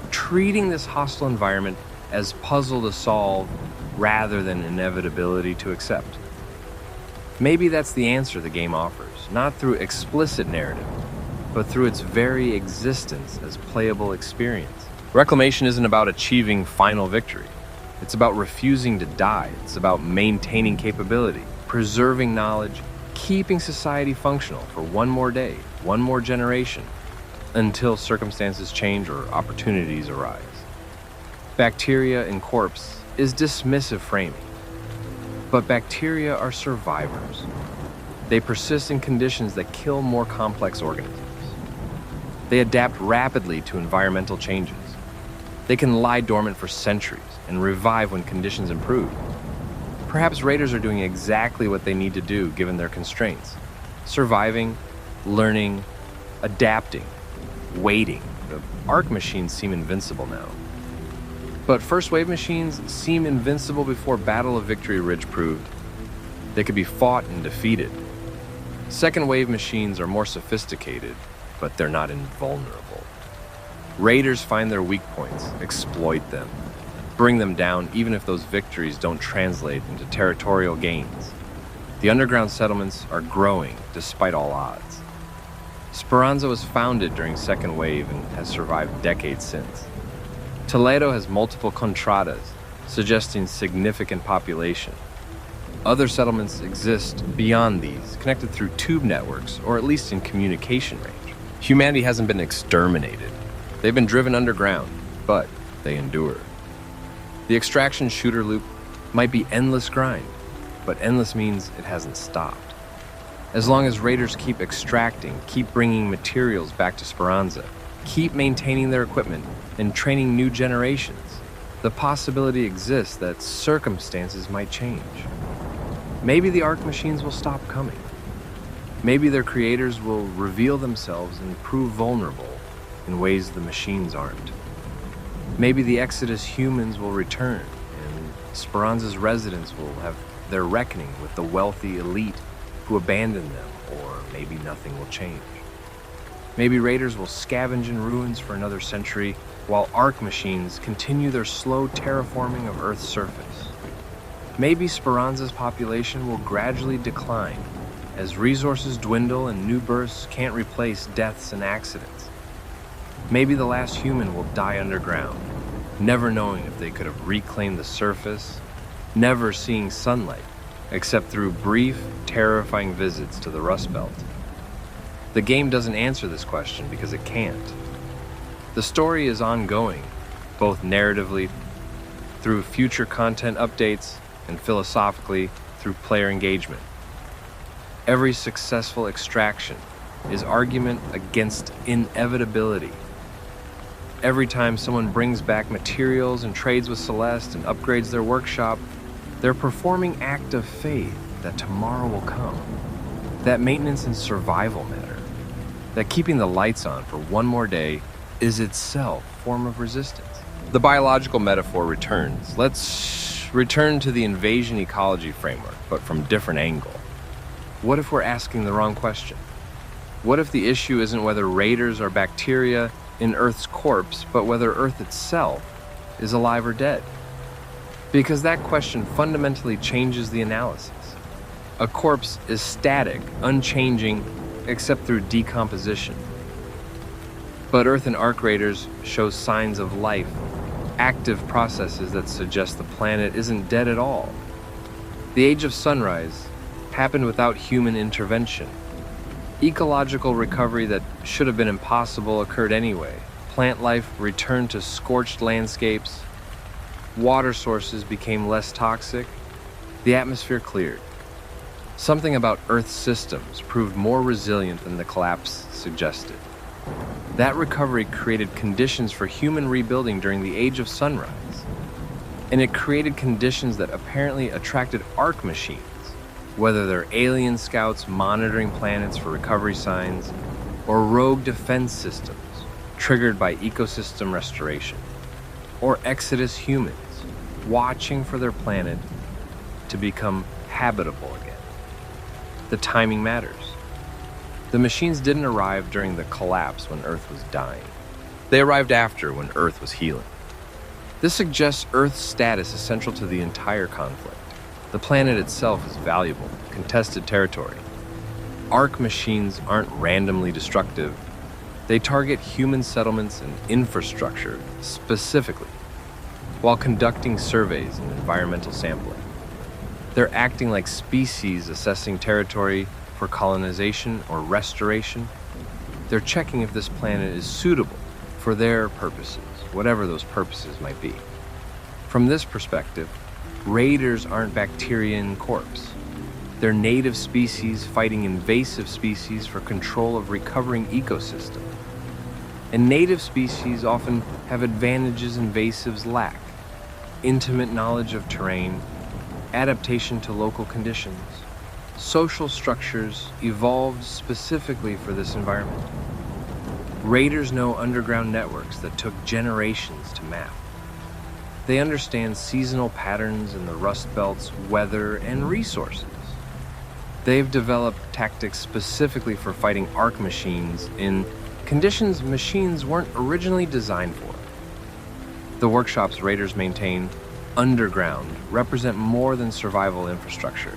treating this hostile environment as puzzle to solve rather than inevitability to accept. Maybe that's the answer the game offers, not through explicit narrative, but through its very existence as playable experience. Reclamation isn't about achieving final victory. It's about refusing to die. It's about maintaining capability, preserving knowledge, keeping society functional for one more day, one more generation, until circumstances change or opportunities arise. Bacteria in corpse is dismissive framing. But bacteria are survivors. They persist in conditions that kill more complex organisms. They adapt rapidly to environmental changes. They can lie dormant for centuries and revive when conditions improve. Perhaps Raiders are doing exactly what they need to do given their constraints. Surviving, learning, adapting, waiting. The Ark machines seem invincible now. But first-wave machines seem invincible before Battle of Victory Ridge proved they could be fought and defeated. Second-wave machines are more sophisticated, but they're not invulnerable. Raiders find their weak points, exploit them, bring them down even if those victories don't translate into territorial gains. The underground settlements are growing despite all odds. Speranza was founded during Second Wave and has survived decades since. Toledo has multiple contradas, suggesting significant population. Other settlements exist beyond these, connected through tube networks, or at least in communication range. Humanity hasn't been exterminated. They've been driven underground, but they endure. The extraction shooter loop might be endless grind, but endless means it hasn't stopped. As long as Raiders keep extracting, keep bringing materials back to Speranza, keep maintaining their equipment, and training new generations, the possibility exists that circumstances might change. Maybe the Ark machines will stop coming. Maybe their creators will reveal themselves and prove vulnerable in ways the machines aren't. Maybe the Exodus humans will return, and Speranza's residents will have their reckoning with the wealthy elite who abandoned them, or maybe nothing will change. Maybe Raiders will scavenge in ruins for another century, while Ark machines continue their slow terraforming of Earth's surface. Maybe Speranza's population will gradually decline as resources dwindle and new births can't replace deaths and accidents. Maybe the last human will die underground, never knowing if they could have reclaimed the surface, never seeing sunlight except through brief, terrifying visits to the Rust Belt. The game doesn't answer this question because it can't. The story is ongoing, both narratively, through future content updates, and philosophically, through player engagement. Every successful extraction is argument against inevitability. Every time someone brings back materials and trades with Celeste and upgrades their workshop, they're performing act of faith that tomorrow will come. That maintenance and survival matter. That keeping the lights on for one more day is itself a form of resistance. The biological metaphor returns. Let's return to the invasion ecology framework, but from a different angle. What if we're asking the wrong question? What if the issue isn't whether raiders are bacteria in Earth's corpse, but whether Earth itself is alive or dead? Because that question fundamentally changes the analysis. A corpse is static, unchanging, except through decomposition. But Earth and Ark Raiders show signs of life, active processes that suggest the planet isn't dead at all. The Age of Sunrise happened without human intervention. Ecological recovery that should have been impossible occurred anyway. Plant life returned to scorched landscapes. Water sources became less toxic. The atmosphere cleared. Something about Earth's systems proved more resilient than the collapse suggested. That recovery created conditions for human rebuilding during the Age of Sunrise. And it created conditions that apparently attracted Ark machines, whether they're alien scouts monitoring planets for recovery signs, or rogue defense systems triggered by ecosystem restoration, or Exodus humans watching for their planet to become habitable again. The timing matters. The machines didn't arrive during the collapse when Earth was dying. They arrived after, when Earth was healing. This suggests Earth's status is central to the entire conflict. The planet itself is valuable, contested territory. Ark machines aren't randomly destructive. They target human settlements and infrastructure specifically, while conducting surveys and environmental sampling. They're acting like species assessing territory for colonization or restoration. They're checking if this planet is suitable for their purposes, whatever those purposes might be. From this perspective, raiders aren't bacteria in corpse. They're native species fighting invasive species for control of recovering ecosystem. And native species often have advantages invasives lack: intimate knowledge of terrain, adaptation to local conditions, social structures evolved specifically for this environment. Raiders know underground networks that took generations to map. They understand seasonal patterns in the Rust Belt's weather and resources. They've developed tactics specifically for fighting Ark machines in conditions machines weren't originally designed for. The workshops Raiders maintain underground represent more than survival infrastructure.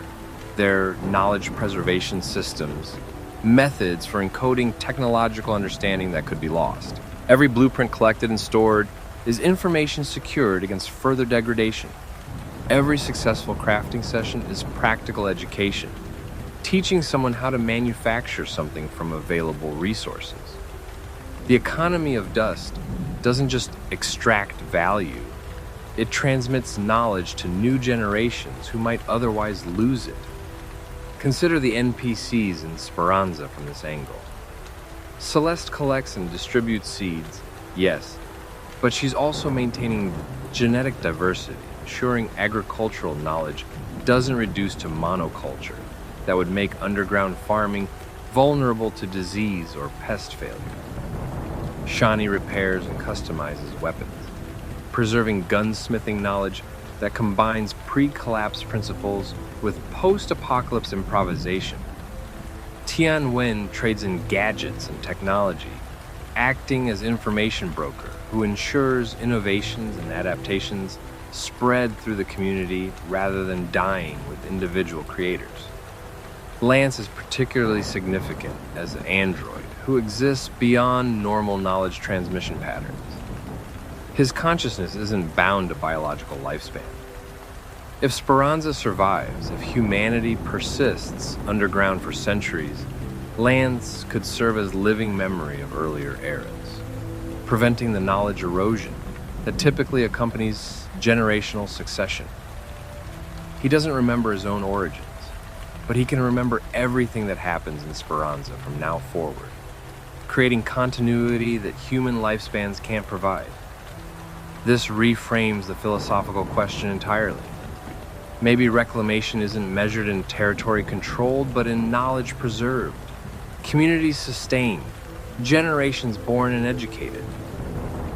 They're knowledge preservation systems, methods for encoding technological understanding that could be lost. Every blueprint collected and stored is information secured against further degradation. Every successful crafting session is practical education, teaching someone how to manufacture something from available resources. The economy of dust doesn't just extract value, it transmits knowledge to new generations who might otherwise lose it. Consider the NPCs in Speranza from this angle. Celeste collects and distributes seeds, yes, but she's also maintaining genetic diversity, ensuring agricultural knowledge doesn't reduce to monoculture that would make underground farming vulnerable to disease or pest failure. Shani repairs and customizes weapons, preserving gunsmithing knowledge that combines pre-collapse principles with post-apocalypse improvisation. Tianwen trades in gadgets and technology, acting as information broker who ensures innovations and adaptations spread through the community rather than dying with individual creators. Lance is particularly significant as an android who exists beyond normal knowledge transmission patterns. His consciousness isn't bound to biological lifespan. If Speranza survives, if humanity persists underground for centuries, Lance could serve as living memory of earlier eras, preventing the knowledge erosion that typically accompanies generational succession. He doesn't remember his own origins, but he can remember everything that happens in Speranza from now forward, creating continuity that human lifespans can't provide. This reframes the philosophical question entirely. Maybe reclamation isn't measured in territory controlled, but in knowledge preserved, communities sustained, generations born and educated.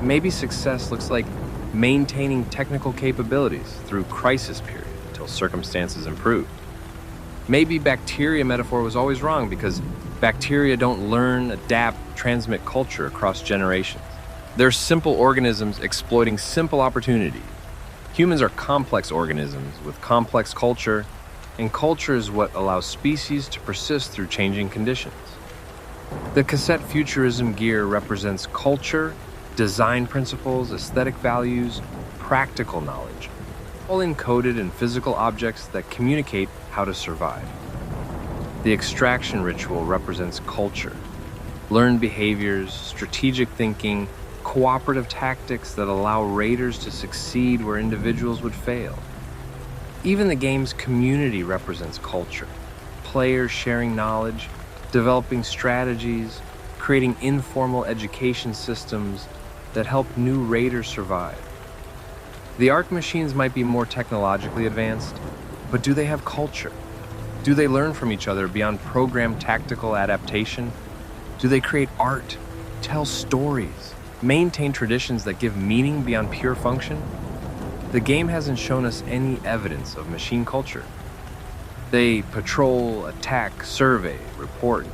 Maybe success looks like maintaining technical capabilities through crisis period until circumstances improve. Maybe bacteria metaphor was always wrong because bacteria don't learn, adapt, transmit culture across generations. They're simple organisms exploiting simple opportunity. Humans are complex organisms with complex culture, and culture is what allows species to persist through changing conditions. The Cassette Futurism gear represents culture, design principles, aesthetic values, practical knowledge, all encoded in physical objects that communicate how to survive. The extraction ritual represents culture, learned behaviors, strategic thinking, cooperative tactics that allow raiders to succeed where individuals would fail. Even the game's community represents culture, players sharing knowledge, developing strategies, creating informal education systems that help new raiders survive. The Ark machines might be more technologically advanced, but do they have culture? Do they learn from each other beyond programmed tactical adaptation? Do they create art, tell stories, maintain traditions that give meaning beyond pure function? The game hasn't shown us any evidence of machine culture. They patrol, attack, survey, report.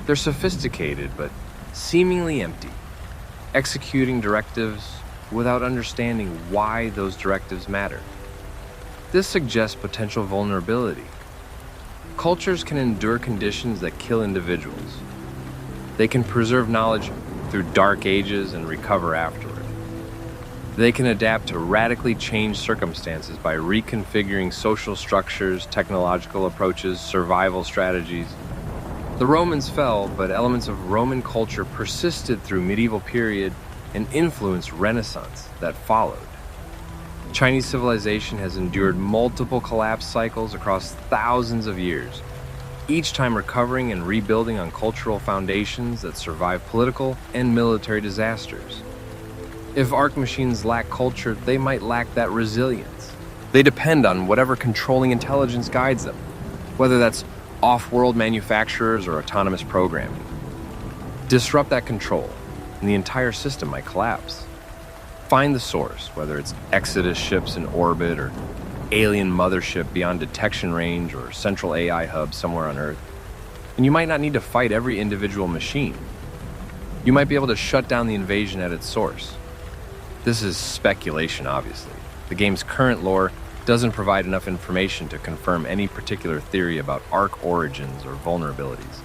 They're sophisticated but seemingly empty, executing directives without understanding why those directives matter. This suggests potential vulnerability. Cultures can endure conditions that kill individuals. They can preserve knowledge through dark ages and recover afterward. They can adapt to radically changed circumstances by reconfiguring social structures, technological approaches, survival strategies. The Romans fell, but elements of Roman culture persisted through medieval period and influenced Renaissance that followed. Chinese civilization has endured multiple collapse cycles across thousands of years, each time recovering and rebuilding on cultural foundations that survived political and military disasters. If Ark machines lack culture, they might lack that resilience. They depend on whatever controlling intelligence guides them, whether that's off-world manufacturers or autonomous programming. Disrupt that control, and the entire system might collapse. Find the source, whether it's Exodus ships in orbit or alien mothership beyond detection range or central AI hub somewhere on Earth. And you might not need to fight every individual machine. You might be able to shut down the invasion at its source. This is speculation, obviously. The game's current lore doesn't provide enough information to confirm any particular theory about Ark origins or vulnerabilities.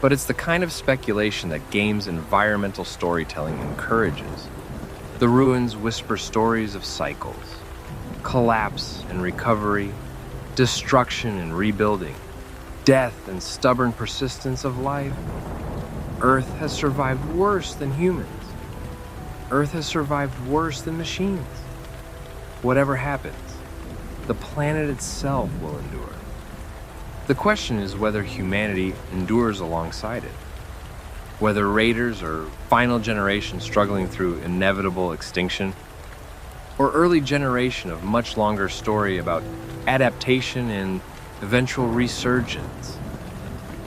But it's the kind of speculation that game's environmental storytelling encourages. The ruins whisper stories of cycles, collapse and recovery, destruction and rebuilding, death and stubborn persistence of life. Earth has survived worse than humans. Earth has survived worse than machines. Whatever happens, the planet itself will endure. The question is whether humanity endures alongside it. Whether raiders are final generation struggling through inevitable extinction, or early generation of much longer story about adaptation, and eventual resurgence?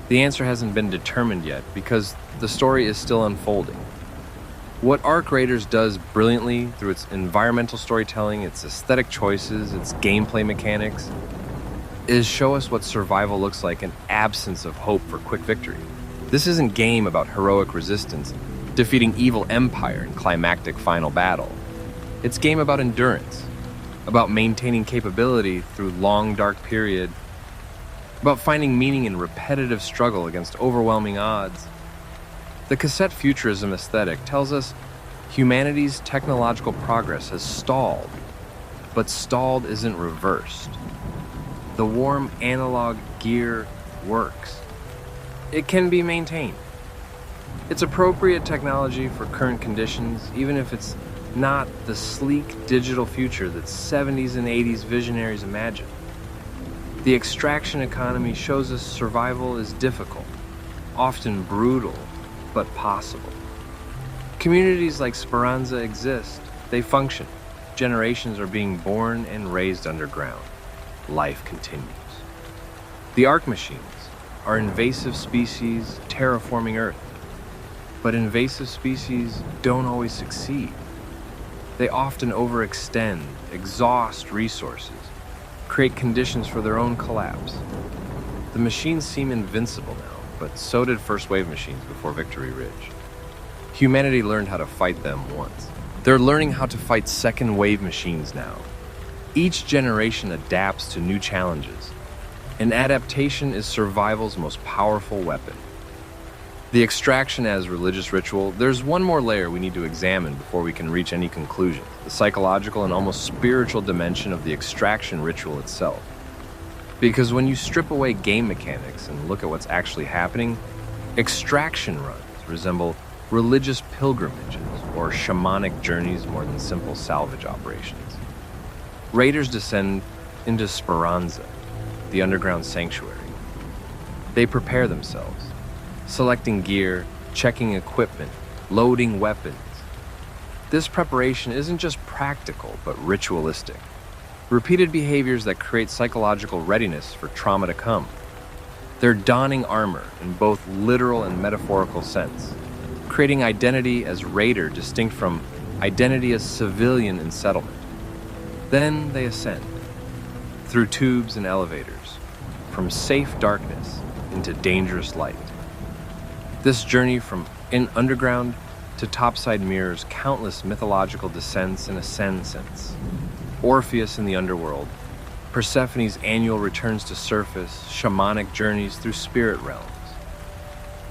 The answer hasn't been determined yet because the story is still unfolding. What Ark Raiders does brilliantly through its environmental storytelling, its aesthetic choices, its gameplay mechanics, is show us what survival looks like in absence of hope for quick victory. This isn't game about heroic resistance, defeating evil empire in climactic final battle. It's game about endurance, about maintaining capability through long dark period, about finding meaning in repetitive struggle against overwhelming odds. The Cassette Futurism aesthetic tells us humanity's technological progress has stalled, but stalled isn't reversed. The warm analog gear works. It can be maintained. It's appropriate technology for current conditions, even if it's not the sleek digital future that 70s and 80s visionaries imagined. The extraction economy shows us survival is difficult, often brutal, but possible. Communities like Speranza exist. They function. Generations are being born and raised underground. Life continues. The Ark machines are invasive species terraforming Earth. But invasive species don't always succeed. They often overextend, exhaust resources, create conditions for their own collapse. The machines seem invincible now, but so did first wave machines before Victory Ridge. Humanity learned how to fight them once. They're learning how to fight second wave machines now. Each generation adapts to new challenges, and adaptation is survival's most powerful weapon. The extraction as religious ritual, there's one more layer we need to examine before we can reach any conclusion: the psychological and almost spiritual dimension of the extraction ritual itself. Because when you strip away game mechanics and look at what's actually happening, extraction runs resemble religious pilgrimages or shamanic journeys more than simple salvage operations. Raiders descend into Speranza, the underground sanctuary. They prepare themselves, selecting gear, checking equipment, loading weapons. This preparation isn't just practical, but ritualistic. Repeated behaviors that create psychological readiness for trauma to come. They're donning armor in both literal and metaphorical sense, creating identity as raider distinct from identity as civilian in settlement. Then they ascend, through tubes and elevators, from safe darkness into dangerous light. This journey from underground to topside mirrors countless mythological descents and ascents. Orpheus in the underworld, Persephone's annual returns to surface, shamanic journeys through spirit realms.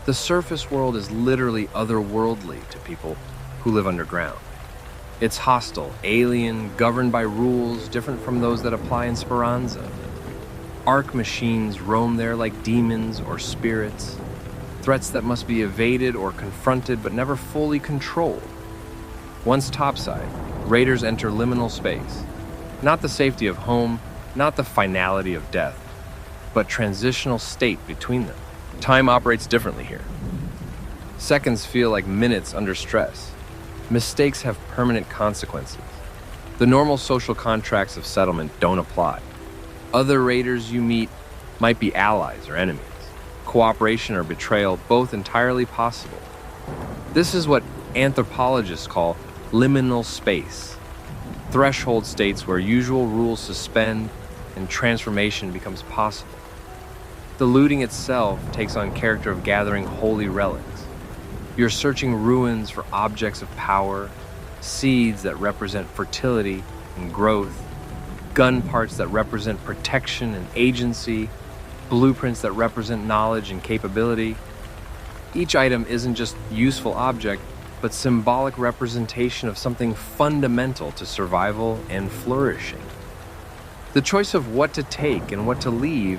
The surface world is literally otherworldly to people who live underground. It's hostile, alien, governed by rules different from those that apply in Speranza. Ark machines roam there like demons or spirits, threats that must be evaded or confronted but never fully controlled. Once topside, raiders enter liminal space. Not the safety of home, not the finality of death, but transitional state between them. Time operates differently here. Seconds feel like minutes under stress. Mistakes have permanent consequences. The normal social contracts of settlement don't apply. Other raiders you meet might be allies or enemies. Cooperation or betrayal, both entirely possible. This is what anthropologists call liminal space. Threshold states where usual rules suspend and transformation becomes possible. The looting itself takes on character of gathering holy relics. You're searching ruins for objects of power, seeds that represent fertility and growth, gun parts that represent protection and agency, blueprints that represent knowledge and capability. Each item isn't just useful object, but symbolic representation of something fundamental to survival and flourishing. The choice of what to take and what to leave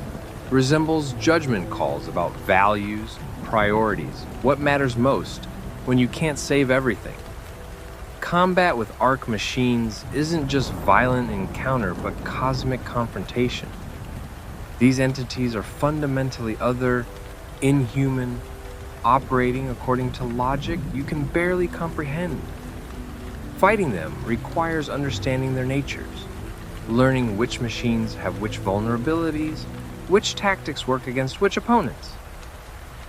resembles judgment calls about values, priorities, what matters most when you can't save everything. Combat with Ark machines isn't just violent encounter, but cosmic confrontation. These entities are fundamentally other, inhuman, operating according to logic you can barely comprehend. Fighting them requires understanding their natures. learning which machines have which vulnerabilities, which tactics work against which opponents.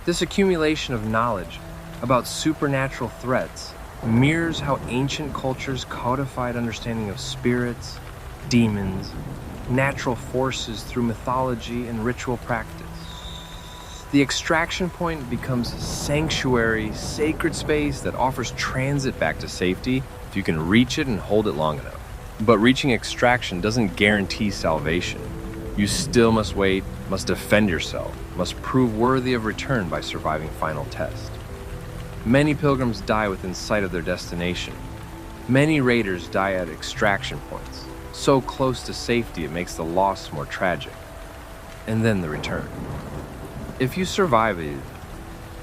This accumulation of knowledge about supernatural threats mirrors how ancient cultures codified understanding of spirits, demons, natural forces through mythology and ritual practice. The extraction point becomes a sanctuary, sacred space that offers transit back to safety if you can reach it and hold it long enough. But reaching extraction doesn't guarantee salvation. You still must wait, must defend yourself, must prove worthy of return by surviving final test. Many pilgrims die within sight of their destination. Many raiders die at extraction points, so close to safety it makes the loss more tragic. And then the return. If you survive it,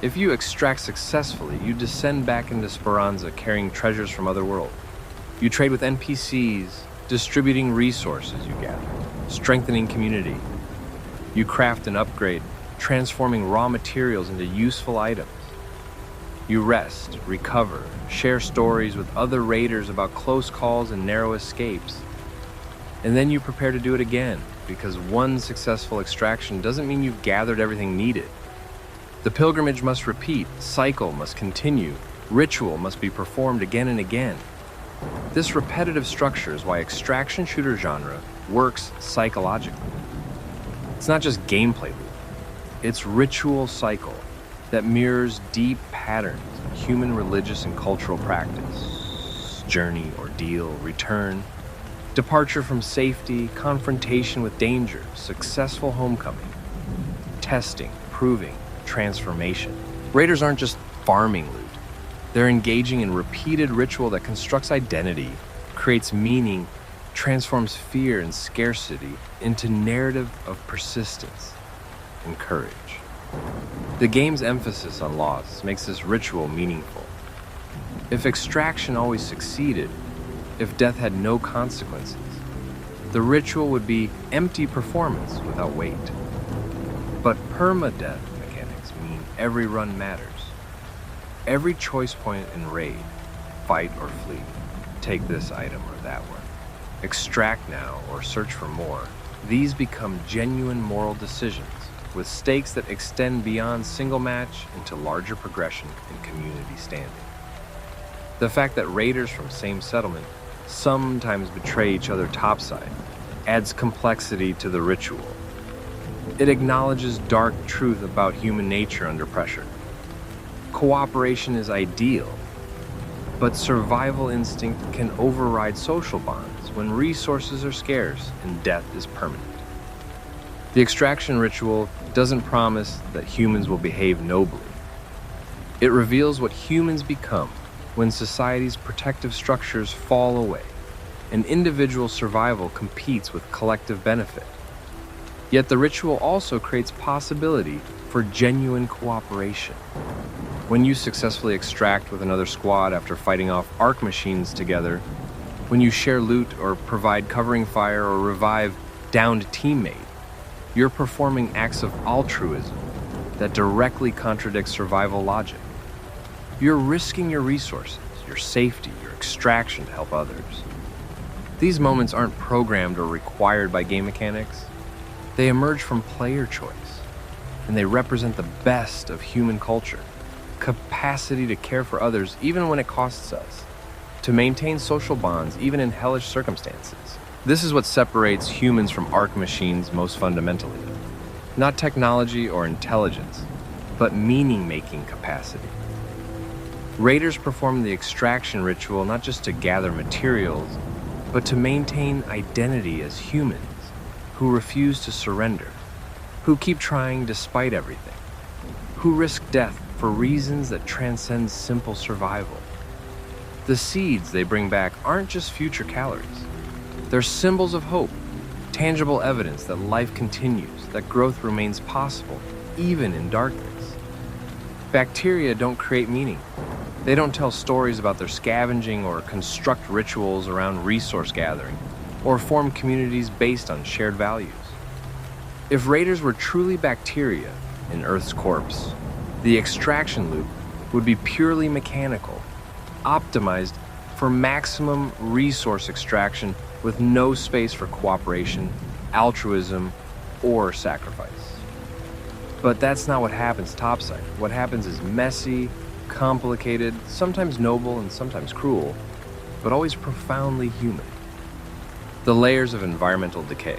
if you extract successfully, you descend back into Speranza carrying treasures from other worlds. You trade with NPCs, distributing resources you gather, strengthening community. You craft and upgrade, transforming raw materials into useful items. You rest, recover, share stories with other raiders about close calls and narrow escapes. And then you prepare to do it again, because one successful extraction doesn't mean you've gathered everything needed. The pilgrimage must repeat, cycle must continue, ritual must be performed again and again. This repetitive structure is why extraction shooter genre works psychologically. It's not just gameplay loop, it's ritual cycle that mirrors deep patterns in human religious and cultural practice. Journey, ordeal, return, departure from safety, confrontation with danger, successful homecoming, testing, proving, transformation. Raiders aren't just farming loot. They're engaging in repeated ritual that constructs identity, creates meaning, transforms fear and scarcity into narrative of persistence and courage. The game's emphasis on loss makes this ritual meaningful. If extraction always succeeded, if death had no consequences, the ritual would be empty performance without weight. But permadeath mechanics mean every run matters. Every choice point in raid, fight or flee, take this item or that one, extract now or search for more, these become genuine moral decisions with stakes that extend beyond single match into larger progression and community standing. The fact that raiders from same settlement sometimes betray each other topside adds complexity to the ritual. It acknowledges dark truth about human nature under pressure. Cooperation is ideal, but survival instinct can override social bonds when resources are scarce and death is permanent. The extraction ritual doesn't promise that humans will behave nobly. It reveals what humans become when society's protective structures fall away and individual survival competes with collective benefit. Yet the ritual also creates possibility for genuine cooperation. When you successfully extract with another squad after fighting off Ark machines together, when you share loot or provide covering fire or revive downed teammate, you're performing acts of altruism that directly contradict survival logic. You're risking your resources, your safety, your extraction to help others. These moments aren't programmed or required by game mechanics. They emerge from player choice, and they represent the best of human culture. Capacity to care for others even when it costs us, to maintain social bonds even in hellish circumstances. This is what separates humans from Ark machines most fundamentally. Not technology or intelligence, but meaning-making capacity. Raiders perform the extraction ritual not just to gather materials, but to maintain identity as humans who refuse to surrender, who keep trying despite everything, who risk death for reasons that transcend simple survival. The seeds they bring back aren't just future calories. They're symbols of hope, tangible evidence that life continues, that growth remains possible, even in darkness. Bacteria don't create meaning. They don't tell stories about their scavenging or construct rituals around resource gathering, or form communities based on shared values. If raiders were truly bacteria in Earth's corpse, the extraction loop would be purely mechanical, optimized for maximum resource extraction with no space for cooperation, altruism, or sacrifice. But that's not what happens topside. What happens is messy, complicated, sometimes noble and sometimes cruel, but always profoundly human. The layers of environmental decay.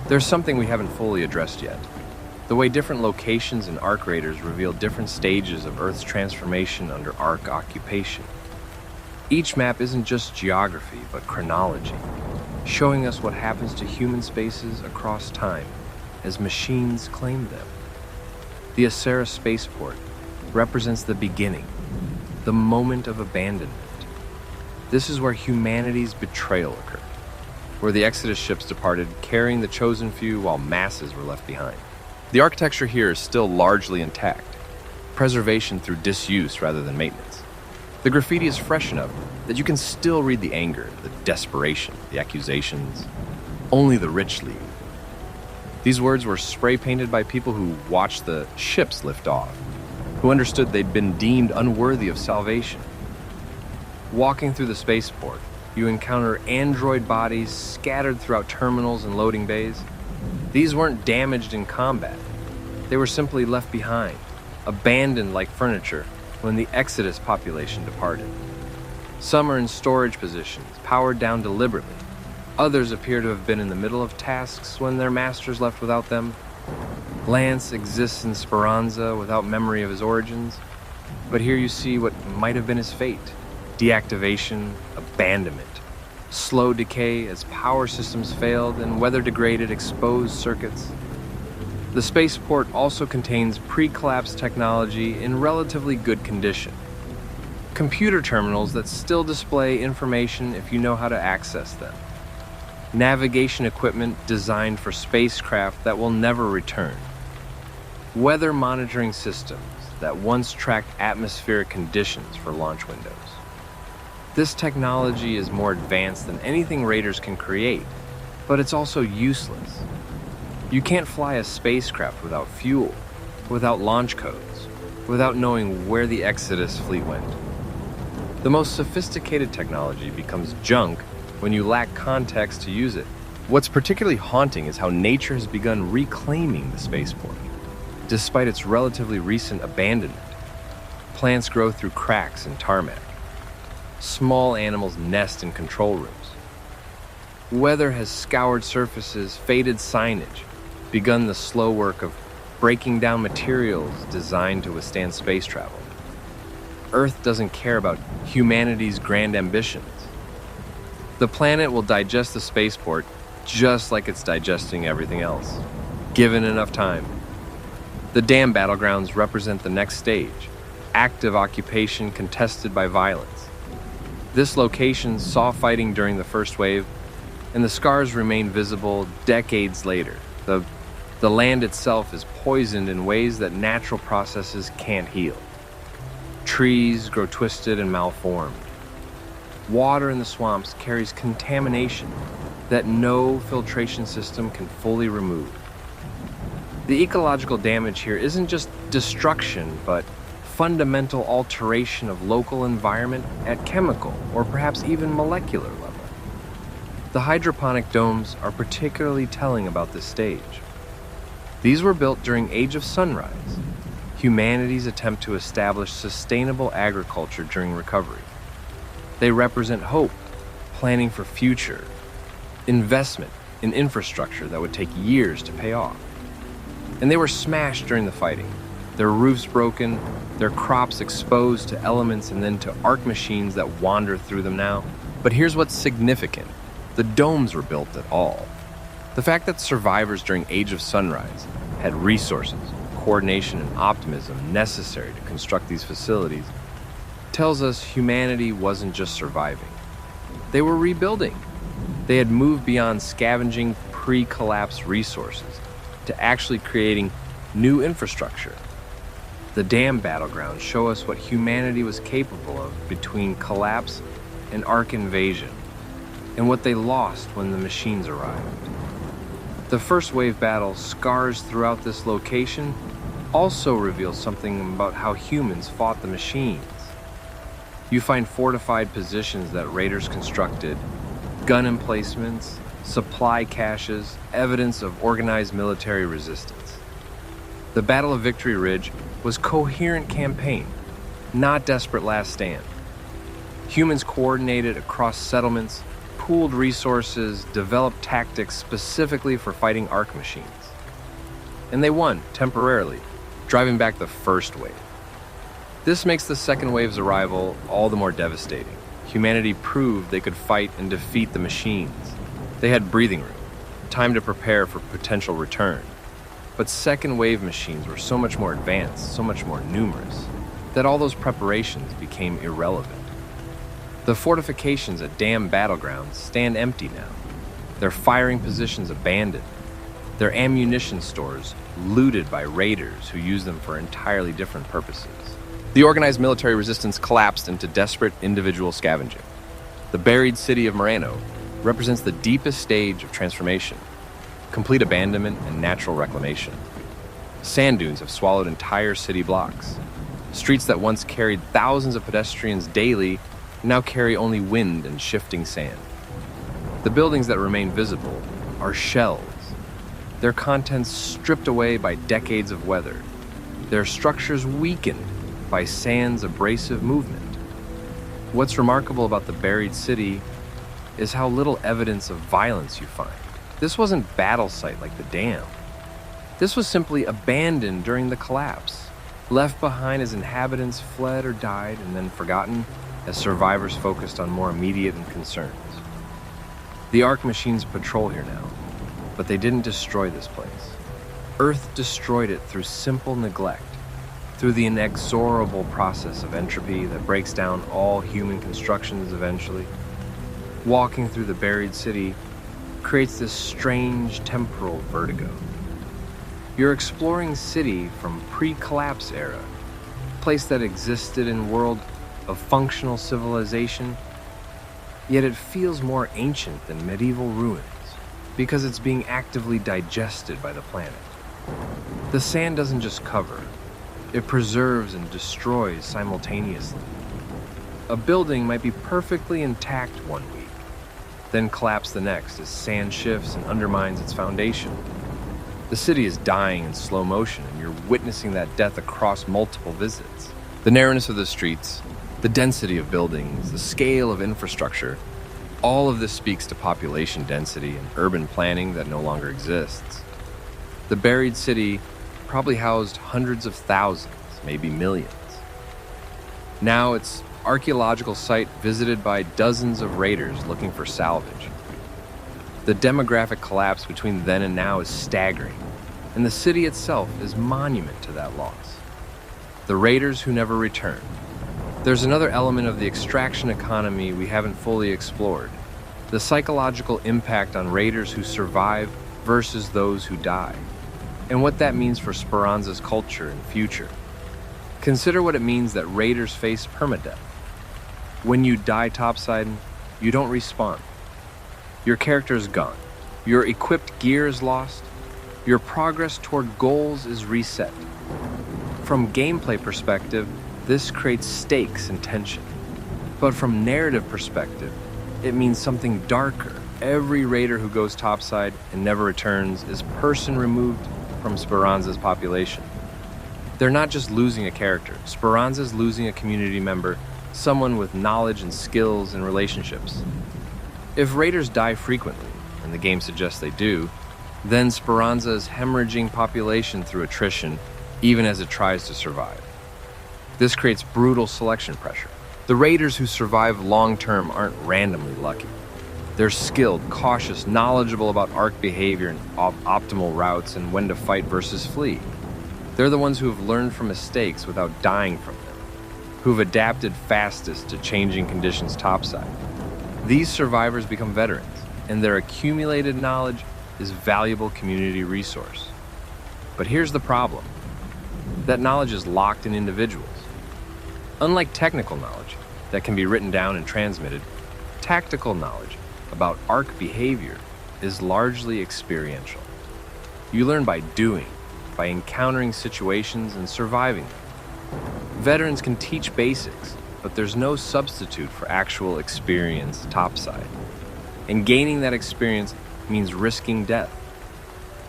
There's something we haven't fully addressed yet. The way different locations in Ark Raiders reveal different stages of Earth's transformation under Ark occupation. Each map isn't just geography, but chronology, showing us what happens to human spaces across time as machines claim them. The Acerra Spaceport represents the beginning, the moment of abandonment. This is where humanity's betrayal occurred, where the Exodus ships departed, carrying the chosen few while masses were left behind. The architecture here is still largely intact, preservation through disuse rather than maintenance. The graffiti is fresh enough that you can still read the anger, the desperation, the accusations. Only the rich leave. These words were spray painted by people who watched the ships lift off, who understood they'd been deemed unworthy of salvation. Walking through the spaceport, you encounter android bodies scattered throughout terminals and loading bays. These weren't damaged in combat. They were simply left behind, abandoned like furniture when the Exodus population departed. Some are in storage positions, powered down deliberately. Others appear to have been in the middle of tasks when their masters left without them. Lance exists in Speranza without memory of his origins, but here you see what might have been his fate. Deactivation, abandonment, slow decay as power systems failed and weather-degraded exposed circuits. The spaceport also contains pre-collapse technology in relatively good condition. Computer terminals that still display information if you know how to access them. Navigation equipment designed for spacecraft that will never return. Weather monitoring systems that once tracked atmospheric conditions for launch windows. This technology is more advanced than anything Raiders can create, but it's also useless. You can't fly a spacecraft without fuel, without launch codes, without knowing where the Exodus fleet went. The most sophisticated technology becomes junk when you lack context to use it. What's particularly haunting is how nature has begun reclaiming the spaceport. Despite its relatively recent abandonment, plants grow through cracks in tarmac. Small animals nest in control rooms. Weather has scoured surfaces, faded signage, begun the slow work of breaking down materials designed to withstand space travel. Earth doesn't care about humanity's grand ambitions. The planet will digest the spaceport just like it's digesting everything else, given enough time. The dam battlegrounds represent the next stage, active occupation contested by violence. This location saw fighting during the first wave, and the scars remain visible decades later. The land itself is poisoned in ways that natural processes can't heal. Trees grow twisted and malformed. Water in the swamps carries contamination that no filtration system can fully remove. The ecological damage here isn't just destruction, but fundamental alteration of local environment at chemical or perhaps even molecular level. The hydroponic domes are particularly telling about this stage. These were built during Age of Sunrise, humanity's attempt to establish sustainable agriculture during recovery. They represent hope, planning for future, investment in infrastructure that would take years to pay off. And they were smashed during the fighting, their roofs broken, their crops exposed to elements and then to Ark machines that wander through them now. But here's what's significant. The domes were built at all. The fact that survivors during Age of Sunrise had resources, coordination, and optimism necessary to construct these facilities tells us humanity wasn't just surviving. They were rebuilding. They had moved beyond scavenging pre-collapse resources to actually creating new infrastructure. The dam battlegrounds show us what humanity was capable of between collapse and Ark invasion, and what they lost when the machines arrived. The first wave battle scars throughout this location also reveals something about how humans fought the machines. You find fortified positions that Raiders constructed, gun emplacements, supply caches, evidence of organized military resistance. The Battle of Victory Ridge was coherent campaign, not desperate last stand. Humans coordinated across settlements, pooled resources, developed tactics specifically for fighting Ark machines. And they won, temporarily, driving back the first wave. This makes the second wave's arrival all the more devastating. Humanity proved they could fight and defeat the machines. They had breathing room, time to prepare for potential return. But second wave machines were so much more advanced, so much more numerous, that all those preparations became irrelevant. The fortifications at damn Battlegrounds stand empty now, their firing positions abandoned, their ammunition stores looted by raiders who use them for entirely different purposes. The organized military resistance collapsed into desperate individual scavenging. The buried city of Moreno represents the deepest stage of transformation, complete abandonment and natural reclamation. Sand dunes have swallowed entire city blocks. Streets that once carried thousands of pedestrians daily now carry only wind and shifting sand. The buildings that remain visible are shells, their contents stripped away by decades of weather, their structures weakened by sand's abrasive movement. What's remarkable about the buried city is how little evidence of violence you find. This wasn't battle site like the dam. This was simply abandoned during the collapse, left behind as inhabitants fled or died and then forgotten as survivors focused on more immediate concerns. The Ark machines patrol here now, but they didn't destroy this place. Earth destroyed it through simple neglect, through the inexorable process of entropy that breaks down all human constructions eventually. Walking through the buried city creates this strange temporal vertigo. You're exploring city from pre-collapse era, a place that existed in a world of functional civilization, yet it feels more ancient than medieval ruins because it's being actively digested by the planet. The sand doesn't just cover, it preserves and destroys simultaneously. A building might be perfectly intact one week, then collapse the next as sand shifts and undermines its foundation. The city is dying in slow motion, and you're witnessing that death across multiple visits. The narrowness of the streets, the density of buildings, the scale of infrastructure, all of this speaks to population density and urban planning that no longer exists. The buried city probably housed hundreds of thousands, maybe millions. Now it's an archaeological site visited by dozens of raiders looking for salvage. The demographic collapse between then and now is staggering, and the city itself is monument to that loss. The raiders who never return. There's another element of the extraction economy we haven't fully explored: the psychological impact on raiders who survive versus those who die, and what that means for Speranza's culture and future. Consider what it means that raiders face permadeath. When you die topside, you don't respawn. Your character is gone. Your equipped gear is lost. Your progress toward goals is reset. From gameplay perspective, this creates stakes and tension. But from narrative perspective, it means something darker. Every raider who goes topside and never returns is a person removed from Speranza's population. They're not just losing a character. Speranza's losing a community member, someone with knowledge and skills and relationships. If raiders die frequently, and the game suggests they do, then Speranza is hemorrhaging population through attrition, even as it tries to survive. This creates brutal selection pressure. The raiders who survive long-term aren't randomly lucky. They're skilled, cautious, knowledgeable about Ark behavior and optimal routes and when to fight versus flee. They're the ones who have learned from mistakes without dying from them, who've adapted fastest to changing conditions topside. These survivors become veterans, and their accumulated knowledge is a valuable community resource. But here's the problem. That knowledge is locked in individuals. Unlike technical knowledge that can be written down and transmitted, tactical knowledge about Ark behavior is largely experiential. You learn by doing, by encountering situations and surviving them. Veterans can teach basics, but there's no substitute for actual experience topside. and gaining that experience means risking death.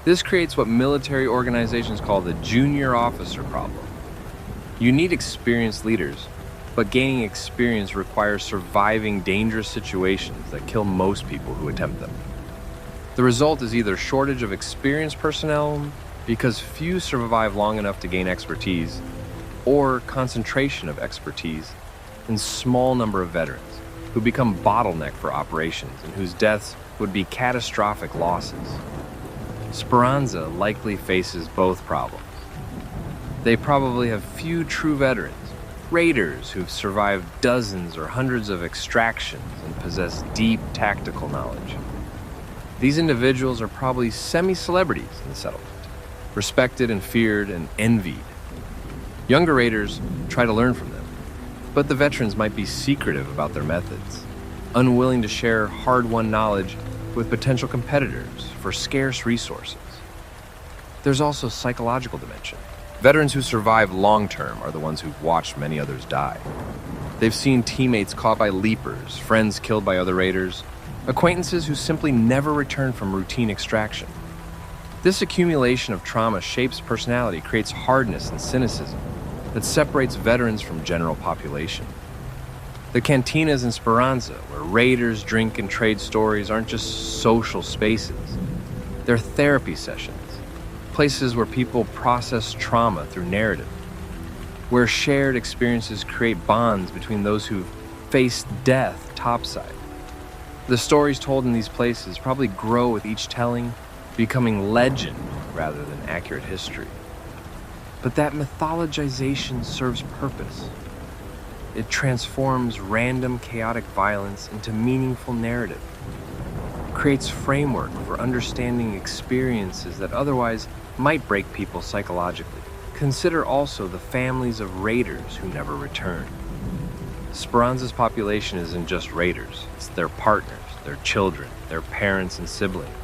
This creates what military organizations call the junior officer problem. You need experienced leaders, but gaining experience requires surviving dangerous situations that kill most people who attempt them. The result is either shortage of experienced personnel because few survive long enough to gain expertise, or concentration of expertise in small number of veterans who become bottleneck for operations and whose deaths would be catastrophic losses. Speranza likely faces both problems. They probably have few true veterans, raiders who've survived dozens or hundreds of extractions and possess deep tactical knowledge. These individuals are probably semi-celebrities in the settlement, respected and feared and envied. Younger raiders try to learn from them, but the veterans might be secretive about their methods, unwilling to share hard-won knowledge with potential competitors for scarce resources. There's also a psychological dimension. Veterans who survive long-term are the ones who've watched many others die. They've seen teammates caught by leapers, friends killed by other raiders, acquaintances who simply never return from routine extraction. This accumulation of trauma shapes personality, creates hardness and cynicism that separates veterans from general population. The cantinas in Speranza, where raiders drink and trade stories, aren't just social spaces. They're therapy sessions, places where people process trauma through narrative, where shared experiences create bonds between those who've faced death topside. The stories told in these places probably grow with each telling, becoming legend rather than accurate history. But that mythologization serves purpose. It transforms random, chaotic violence into meaningful narrative, creates framework for understanding experiences that otherwise might break people psychologically. Consider also the families of raiders who never return. Speranza's population isn't just raiders, it's their partners, their children, their parents and siblings.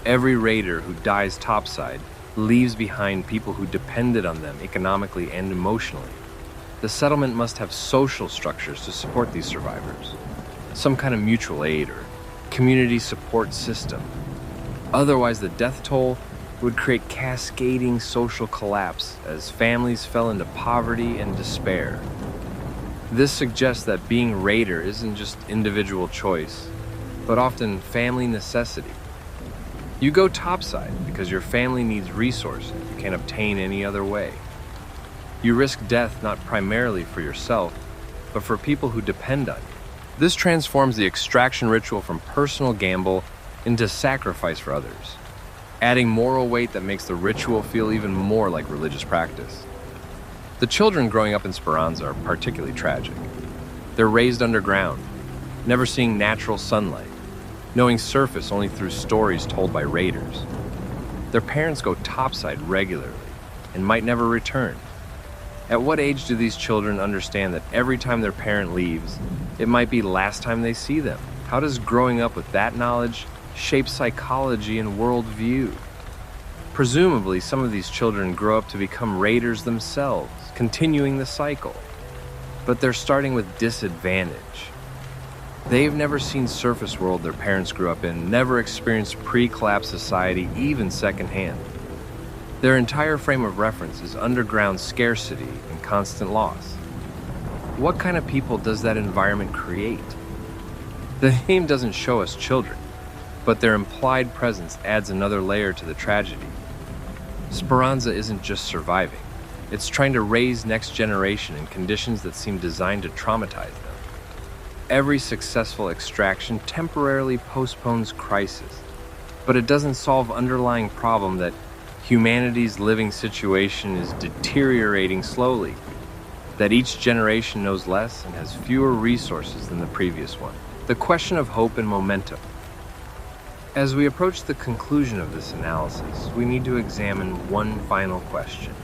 Every raider who dies topside leaves behind people who depended on them economically and emotionally. The settlement must have social structures to support these survivors, some kind of mutual aid or community support system. Otherwise, the death toll would create cascading social collapse as families fell into poverty and despair. This suggests that being raider isn't just individual choice, but often family necessity. You go topside because your family needs resources you can't obtain any other way. You risk death not primarily for yourself, but for people who depend on you. This transforms the extraction ritual from personal gamble into sacrifice for others, adding moral weight that makes the ritual feel even more like religious practice. The children growing up in Speranza are particularly tragic. They're raised underground, never seeing natural sunlight, knowing surface only through stories told by raiders. Their parents go topside regularly and might never return. At what age do these children understand that every time their parent leaves, it might be last time they see them? How does growing up with that knowledge shape psychology and worldview? Presumably, some of these children grow up to become raiders themselves, continuing the cycle. But they're starting with disadvantage. They've never seen surface world their parents grew up in, never experienced pre-collapse society, even secondhand. Their entire frame of reference is underground scarcity and constant loss. What kind of people does that environment create? The name doesn't show us children, but their implied presence adds another layer to the tragedy. Speranza isn't just surviving. It's trying to raise next generation in conditions that seem designed to traumatize them. Every successful extraction temporarily postpones crisis, but it doesn't solve underlying problem that humanity's living situation is deteriorating slowly, that each generation knows less and has fewer resources than the previous one. The question of hope and momentum. As we approach the conclusion of this analysis, we need to examine one final question.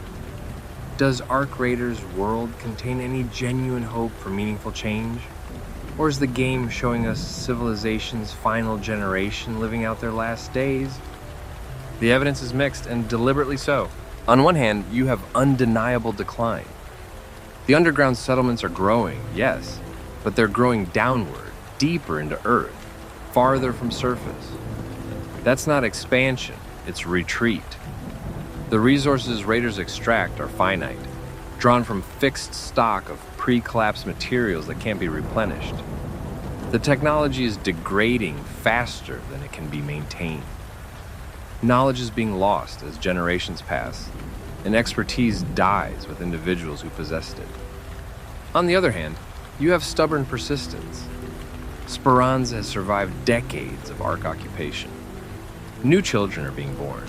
Does Ark Raiders' world contain any genuine hope for meaningful change? Or is the game showing us civilization's final generation living out their last days? The evidence is mixed, and deliberately so. On one hand, you have undeniable decline. The underground settlements are growing, yes, but they're growing downward, deeper into Earth, farther from surface. That's not expansion, it's retreat. The resources Raiders extract are finite, drawn from fixed stock of pre-collapsed materials that can't be replenished. The technology is degrading faster than it can be maintained. Knowledge is being lost as generations pass, and expertise dies with individuals who possessed it. On the other hand, you have stubborn persistence. Speranza has survived decades of Ark occupation. New children are being born,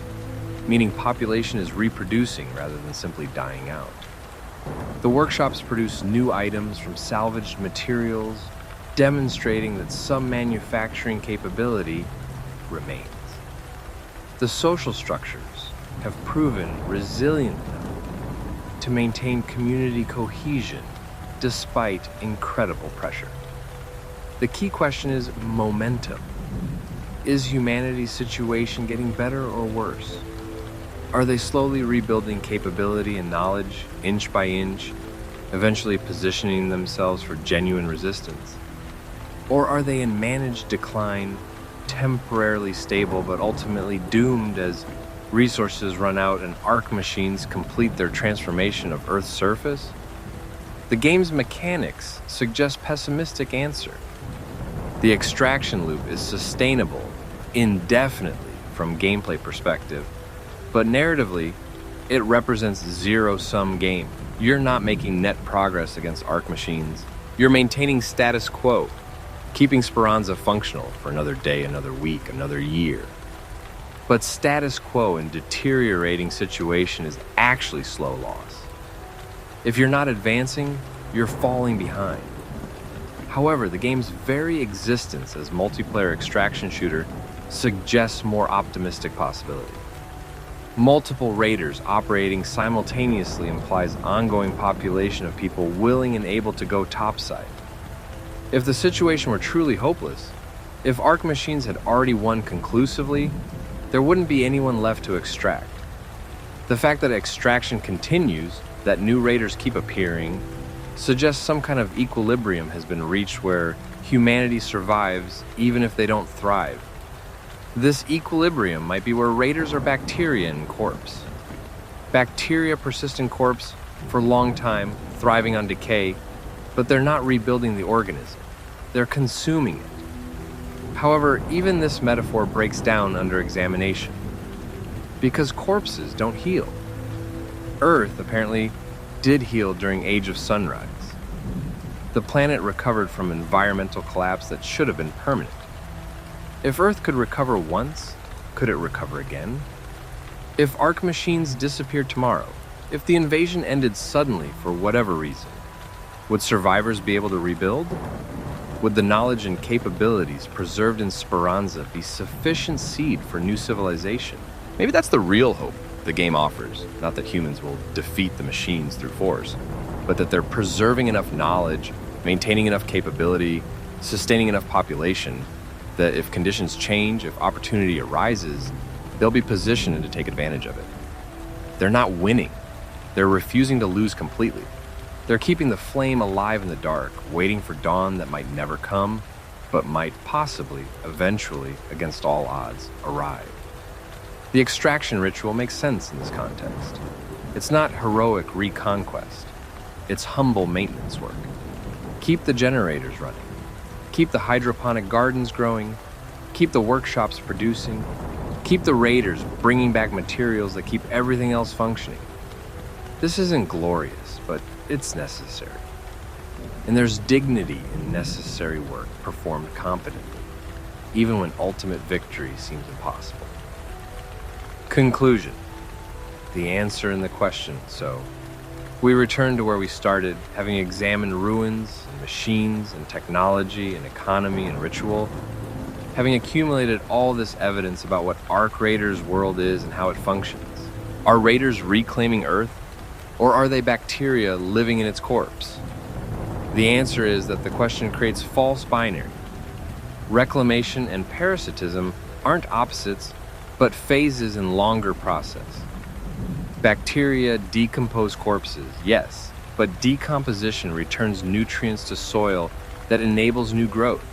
meaning population is reproducing rather than simply dying out. The workshops produce new items from salvaged materials, demonstrating that some manufacturing capability remains. The social structures have proven resilient enough to maintain community cohesion despite incredible pressure. The key question is momentum. Is humanity's situation getting better or worse? Are they slowly rebuilding capability and knowledge, inch by inch, eventually positioning themselves for genuine resistance? Or are they in managed decline, temporarily stable but ultimately doomed as resources run out and Ark machines complete their transformation of Earth's surface? The game's mechanics suggest pessimistic answer. The extraction loop is sustainable indefinitely from gameplay perspective, but narratively, it represents zero-sum game. You're not making net progress against Ark machines. You're maintaining status quo, keeping Speranza functional for another day, another week, another year. But status quo in deteriorating situation is actually slow loss. If you're not advancing, you're falling behind. However, the game's very existence as multiplayer extraction shooter suggests more optimistic possibility. Multiple raiders operating simultaneously implies ongoing population of people willing and able to go topside. If the situation were truly hopeless, if Ark machines had already won conclusively, there wouldn't be anyone left to extract. The fact that extraction continues, that new raiders keep appearing, suggests some kind of equilibrium has been reached where humanity survives even if they don't thrive. This equilibrium might be where raiders are bacteria in corpse. Bacteria persist in corpse for a long time, thriving on decay, but they're not rebuilding the organism. They're consuming it. However, even this metaphor breaks down under examination, because corpses don't heal. Earth apparently did heal during Age of Sunrise. The planet recovered from environmental collapse that should have been permanent. If Earth could recover once, could it recover again? If Ark machines disappeared tomorrow, if the invasion ended suddenly for whatever reason, would survivors be able to rebuild? Would the knowledge and capabilities preserved in Speranza be sufficient seed for new civilization? Maybe that's the real hope the game offers, not that humans will defeat the machines through force, but that they're preserving enough knowledge, maintaining enough capability, sustaining enough population, that if conditions change, if opportunity arises, they'll be positioned to take advantage of it. They're not winning. They're refusing to lose completely. They're keeping the flame alive in the dark, waiting for dawn that might never come, but might possibly, eventually, against all odds, arrive. The extraction ritual makes sense in this context. It's not heroic reconquest. It's humble maintenance work. Keep the generators running. Keep the hydroponic gardens growing, keep the workshops producing, keep the raiders bringing back materials that keep everything else functioning. This isn't glorious, but it's necessary. And there's dignity in necessary work performed competently, even when ultimate victory seems impossible. Conclusion. The answer in the question, so we return to where we started, having examined ruins and machines and technology and economy and ritual, having accumulated all this evidence about what Ark Raiders' world is and how it functions. Are raiders reclaiming Earth, or are they bacteria living in its corpse? The answer is that the question creates false binary. Reclamation and parasitism aren't opposites, but phases in longer process. Bacteria decompose corpses, yes, but decomposition returns nutrients to soil that enables new growth.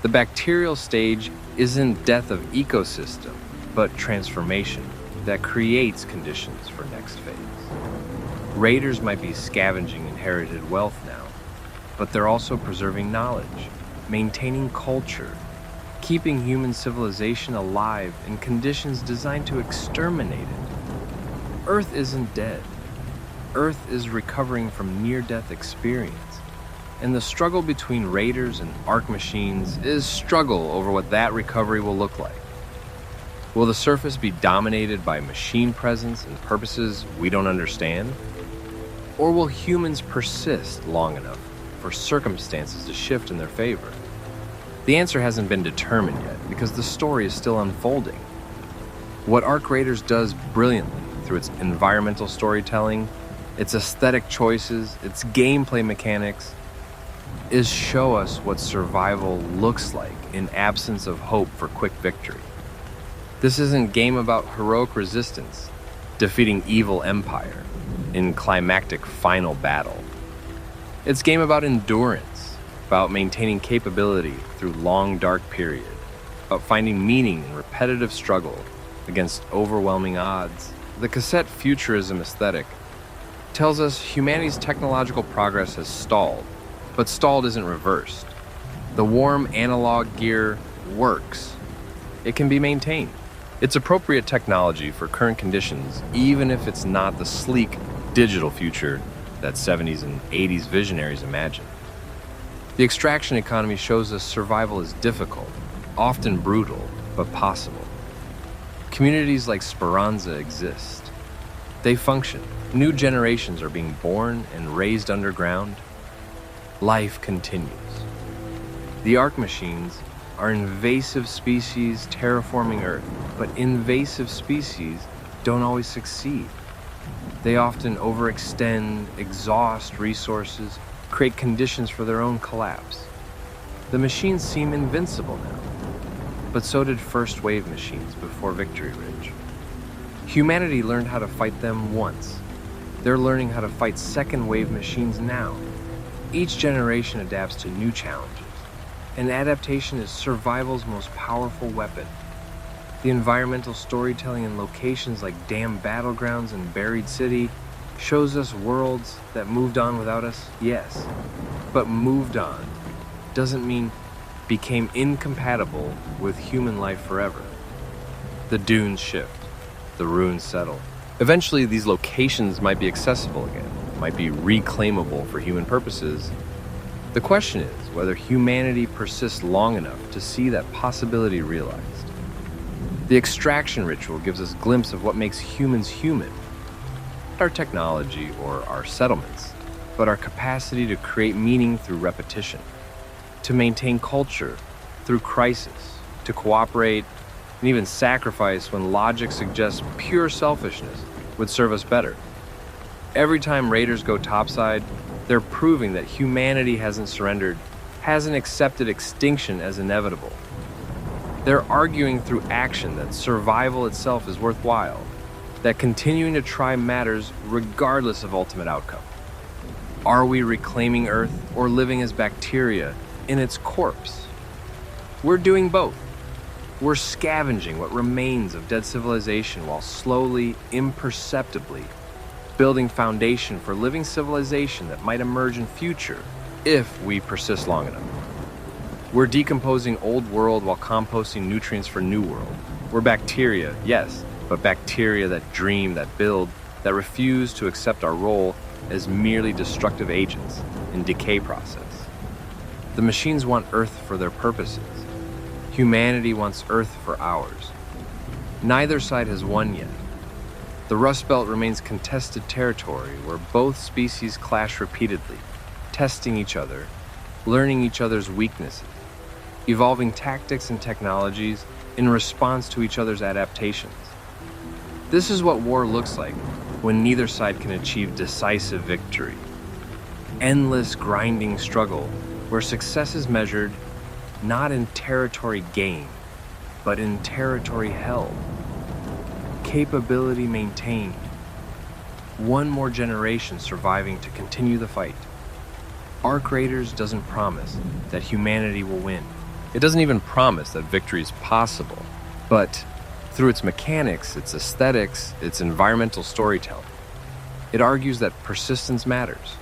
The bacterial stage isn't death of ecosystem, but transformation that creates conditions for next phase. Raiders might be scavenging inherited wealth now, but they're also preserving knowledge, maintaining culture, keeping human civilization alive in conditions designed to exterminate it. Earth isn't dead. Earth is recovering from near-death experience, and the struggle between Raiders and Ark machines is struggle over what that recovery will look like. Will the surface be dominated by machine presence and purposes we don't understand? Or will humans persist long enough for circumstances to shift in their favor? The answer hasn't been determined yet because the story is still unfolding. What Ark Raiders does brilliantly through its environmental storytelling, its aesthetic choices, its gameplay mechanics, is show us what survival looks like in absence of hope for quick victory. This isn't a game about heroic resistance, defeating evil empire in climactic final battle. It's a game about endurance, about maintaining capability through long dark period, about finding meaning in repetitive struggle against overwhelming odds. The Cassette Futurism aesthetic tells us humanity's technological progress has stalled, but stalled isn't reversed. The warm analog gear works. It can be maintained. It's appropriate technology for current conditions, even if it's not the sleek digital future that 70s and 80s visionaries imagined. The extraction economy shows us survival is difficult, often brutal, but possible. Communities like Speranza exist. They function. New generations are being born and raised underground. Life continues. The Ark machines are invasive species terraforming Earth, but invasive species don't always succeed. They often overextend, exhaust resources, create conditions for their own collapse. The machines seem invincible now, but so did first wave machines before Victory Ridge. Humanity learned how to fight them once. They're learning how to fight second wave machines now. Each generation adapts to new challenges, and adaptation is survival's most powerful weapon. The environmental storytelling in locations like damn Battlegrounds and Buried City shows us worlds that moved on without us, yes, but moved on doesn't mean became incompatible with human life forever. The dunes shift, the ruins settle. Eventually, these locations might be accessible again, might be reclaimable for human purposes. The question is whether humanity persists long enough to see that possibility realized. The extraction ritual gives us a glimpse of what makes humans human. Not our technology or our settlements, but our capacity to create meaning through repetition, to maintain culture through crisis, to cooperate and even sacrifice when logic suggests pure selfishness would serve us better. Every time Raiders go topside, they're proving that humanity hasn't surrendered, hasn't accepted extinction as inevitable. They're arguing through action that survival itself is worthwhile, that continuing to try matters regardless of ultimate outcome. Are we reclaiming Earth or living as bacteria in its corpse? We're doing both. We're scavenging what remains of dead civilization while slowly, imperceptibly, building foundation for living civilization that might emerge in future if we persist long enough. We're decomposing old world while composting nutrients for new world. We're bacteria, yes, but bacteria that dream, that build, that refuse to accept our role as merely destructive agents in decay process. The machines want Earth for their purposes. Humanity wants Earth for ours. Neither side has won yet. The Rust Belt remains contested territory where both species clash repeatedly, testing each other, learning each other's weaknesses, evolving tactics and technologies in response to each other's adaptations. This is what war looks like when neither side can achieve decisive victory. Endless grinding struggle where success is measured not in territory gained, but in territory held. Capability maintained. One more generation surviving to continue the fight. Ark Raiders doesn't promise that humanity will win. It doesn't even promise that victory is possible, but through its mechanics, its aesthetics, its environmental storytelling, it argues that persistence matters,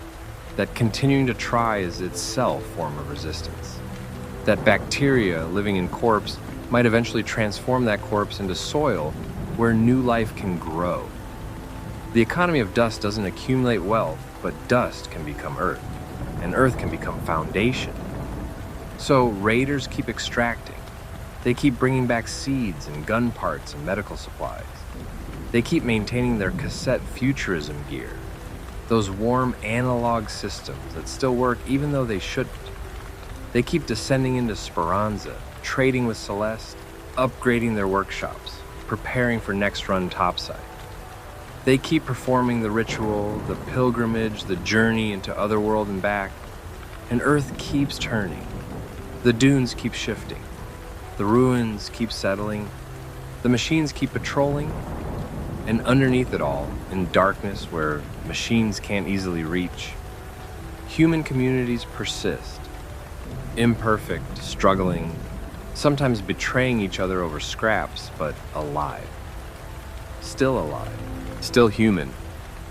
that continuing to try is itself a form of resistance, that bacteria living in corpse might eventually transform that corpse into soil where new life can grow. The economy of dust doesn't accumulate wealth, but dust can become earth, and earth can become foundation. So raiders keep extracting. They keep bringing back seeds and gun parts and medical supplies. They keep maintaining their cassette futurism gear, those warm analog systems that still work even though they shouldn't. They keep descending into Speranza, trading with Celeste, upgrading their workshops, preparing for next run topside. They keep performing the ritual, the pilgrimage, the journey into Otherworld and back, and Earth keeps turning. The dunes keep shifting. The ruins keep settling. The machines keep patrolling. And underneath it all, in darkness where machines can't easily reach, human communities persist. Imperfect, struggling, sometimes betraying each other over scraps, but alive. Still alive. Still human.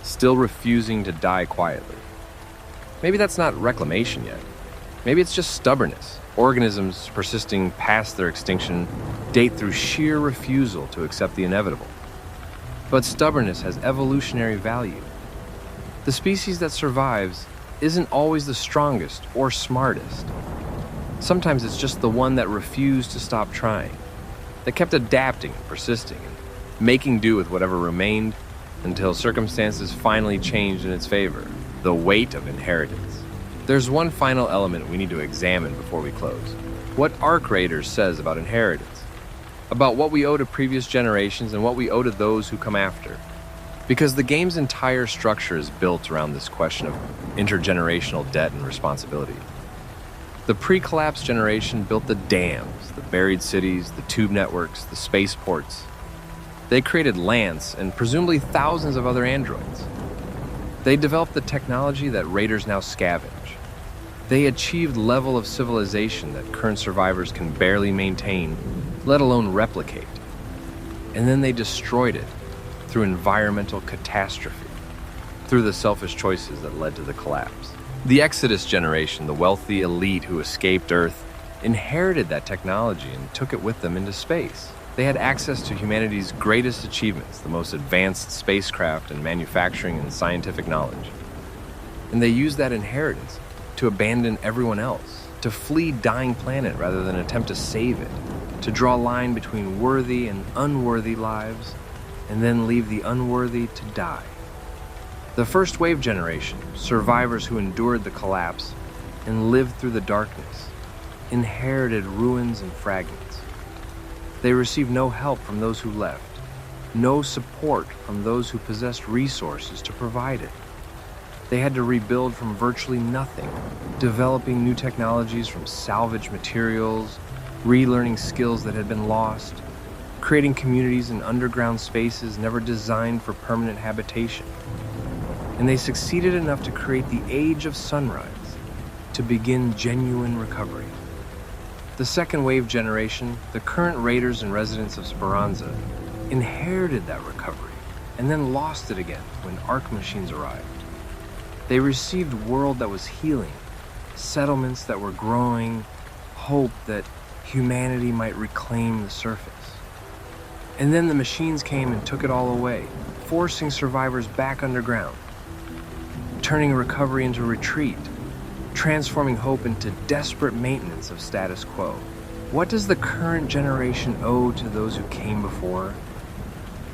Still refusing to die quietly. Maybe that's not reclamation yet. Maybe it's just stubbornness. Organisms persisting past their extinction date through sheer refusal to accept the inevitable. But stubbornness has evolutionary value. The species that survives isn't always the strongest or smartest. Sometimes it's just the one that refused to stop trying, that kept adapting and persisting and making do with whatever remained until circumstances finally changed in its favor. The weight of inheritance. There's one final element we need to examine before we close. What Ark Raiders says about inheritance. About what we owe to previous generations and what we owe to those who come after. Because the game's entire structure is built around this question of intergenerational debt and responsibility. The pre-collapse generation built the dams, the buried cities, the tube networks, the spaceports. They created LoreEnce and presumably thousands of other androids. They developed the technology that Raiders now scavenge. They achieved level of civilization that current survivors can barely maintain, let alone replicate. And then they destroyed it through environmental catastrophe, through the selfish choices that led to the collapse. The Exodus generation, the wealthy elite who escaped Earth, inherited that technology and took it with them into space. They had access to humanity's greatest achievements, the most advanced spacecraft and manufacturing and scientific knowledge. And they used that inheritance to abandon everyone else, to flee dying planet rather than attempt to save it, to draw a line between worthy and unworthy lives, and then leave the unworthy to die. The first wave generation, survivors who endured the collapse and lived through the darkness, inherited ruins and fragments. They received no help from those who left, no support from those who possessed resources to provide it. They had to rebuild from virtually nothing, developing new technologies from salvage materials, relearning skills that had been lost, creating communities in underground spaces never designed for permanent habitation. And they succeeded enough to create the Age of Sunrise, to begin genuine recovery. The second wave generation, the current Raiders and residents of Speranza, inherited that recovery and then lost it again when Ark machines arrived. They received a world that was healing, settlements that were growing, hope that humanity might reclaim the surface. And then the machines came and took it all away, forcing survivors back underground, turning recovery into retreat, transforming hope into desperate maintenance of status quo. What does the current generation owe to those who came before?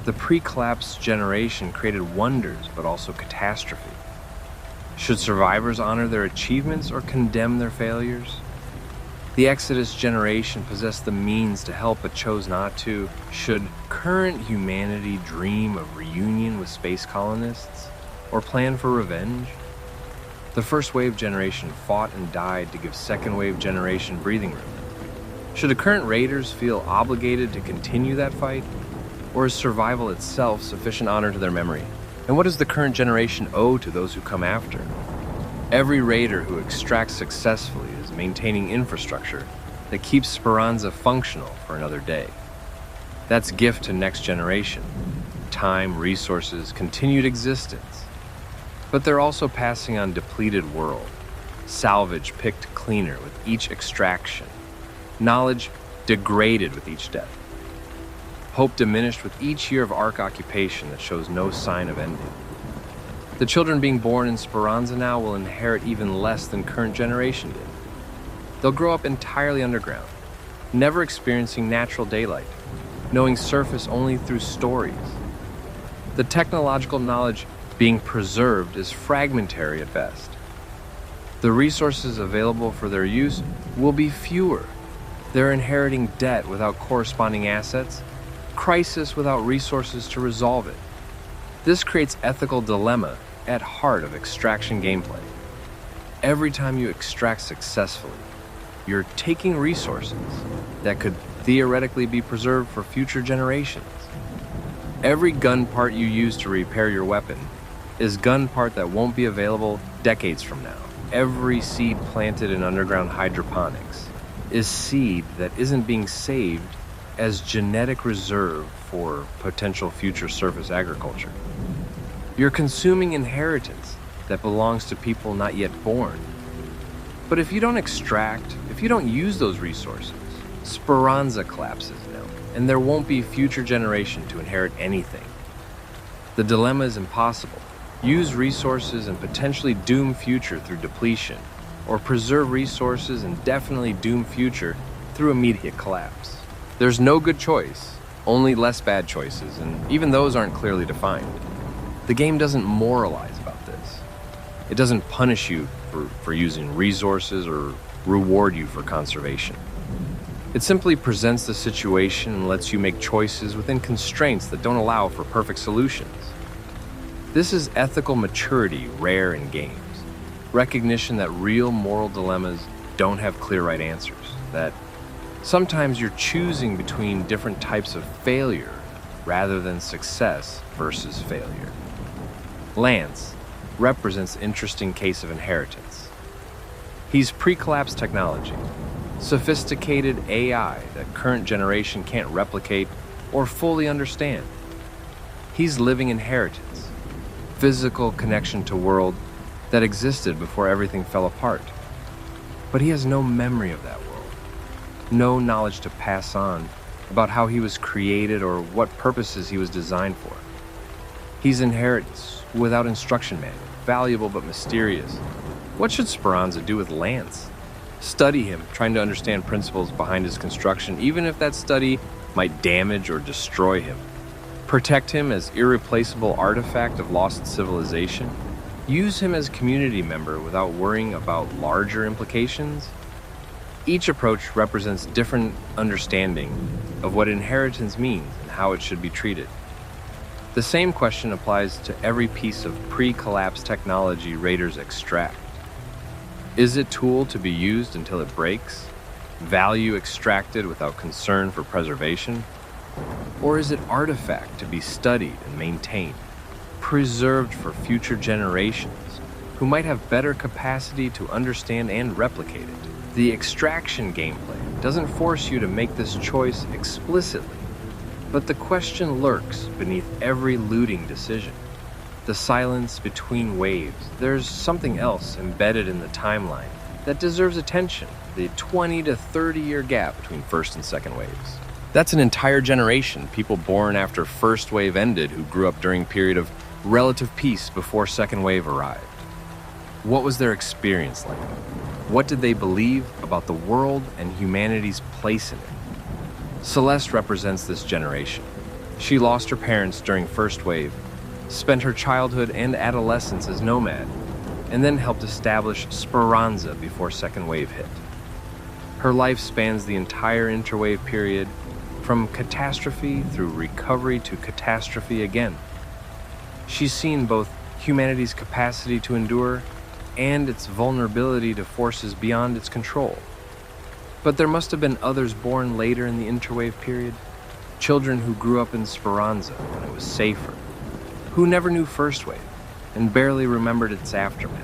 The pre-collapse generation created wonders, but also catastrophe. Should survivors honor their achievements or condemn their failures? The Exodus generation possessed the means to help but chose not to. Should current humanity dream of reunion with space colonists or plan for revenge? The first wave generation fought and died to give second wave generation breathing room. Should the current Raiders feel obligated to continue that fight? Or is survival itself sufficient honor to their memory? And what does the current generation owe to those who come after? Every Raider who extracts successfully is maintaining infrastructure, that keeps Speranza functional for another day. That's gift to next generation. Time, resources, continued existence. But they're also passing on depleted world. Salvage picked cleaner with each extraction. Knowledge degraded with each death. Hope diminished with each year of Ark occupation that shows no sign of ending. The children being born in Speranza now will inherit even less than current generation did. They'll grow up entirely underground, never experiencing natural daylight, knowing surface only through stories. The technological knowledge being preserved is fragmentary at best. The resources available for their use will be fewer. They're inheriting debt without corresponding assets, crisis without resources to resolve it. This creates ethical dilemma at heart of extraction gameplay. Every time you extract successfully, you're taking resources that could theoretically be preserved for future generations. Every gun part you use to repair your weapon is gun part that won't be available decades from now. Every seed planted in underground hydroponics is seed that isn't being saved as genetic reserve for potential future surface agriculture. You're consuming inheritance that belongs to people not yet born. But if you don't extract, if you don't use those resources, Speranza collapses now, and there won't be future generation to inherit anything. The dilemma is impossible. Use resources and potentially doom future through depletion, or preserve resources and definitely doom future through immediate collapse. There's no good choice, only less bad choices, and even those aren't clearly defined. The game doesn't moralize about this. It doesn't punish you for using resources or reward you for conservation. It simply presents the situation and lets you make choices within constraints that don't allow for perfect solutions. This is ethical maturity rare in games. Recognition that real moral dilemmas don't have clear right answers, that sometimes you're choosing between different types of failure rather than success versus failure. Lance represents an interesting case of inheritance. He's pre-collapse technology, sophisticated AI that current generation can't replicate or fully understand. He's living inheritance, physical connection to world that existed before everything fell apart. But he has no memory of that world, no knowledge to pass on about how he was created or what purposes he was designed for. He's inheritance without instruction manual, valuable but mysterious. What should Speranza do with Lance? Study him, trying to understand principles behind his construction, even if that study might damage or destroy him. Protect him as irreplaceable artifact of lost civilization. Use him as community member without worrying about larger implications. Each approach represents different understanding of what inheritance means and how it should be treated. The same question applies to every piece of pre-collapse technology Raiders extract. Is it tool to be used until it breaks? Value extracted without concern for preservation? Or is it artifact to be studied and maintained, preserved for future generations who might have better capacity to understand and replicate it? The extraction gameplay doesn't force you to make this choice explicitly, but the question lurks beneath every looting decision. The silence between waves, there's something else embedded in the timeline that deserves attention, the 20 to 30 year gap between first and second waves. That's an entire generation, people born after first wave ended who grew up during a period of relative peace before second wave arrived. What was their experience like? What did they believe about the world and humanity's place in it? Celeste represents this generation. She lost her parents during first wave, spent her childhood and adolescence as nomad, and then helped establish Speranza before second wave hit. Her life spans the entire interwave period, from catastrophe through recovery to catastrophe again. She's seen both humanity's capacity to endure and its vulnerability to forces beyond its control. But there must have been others born later in the interwave period, children who grew up in Speranza when it was safer, who never knew first wave and barely remembered its aftermath.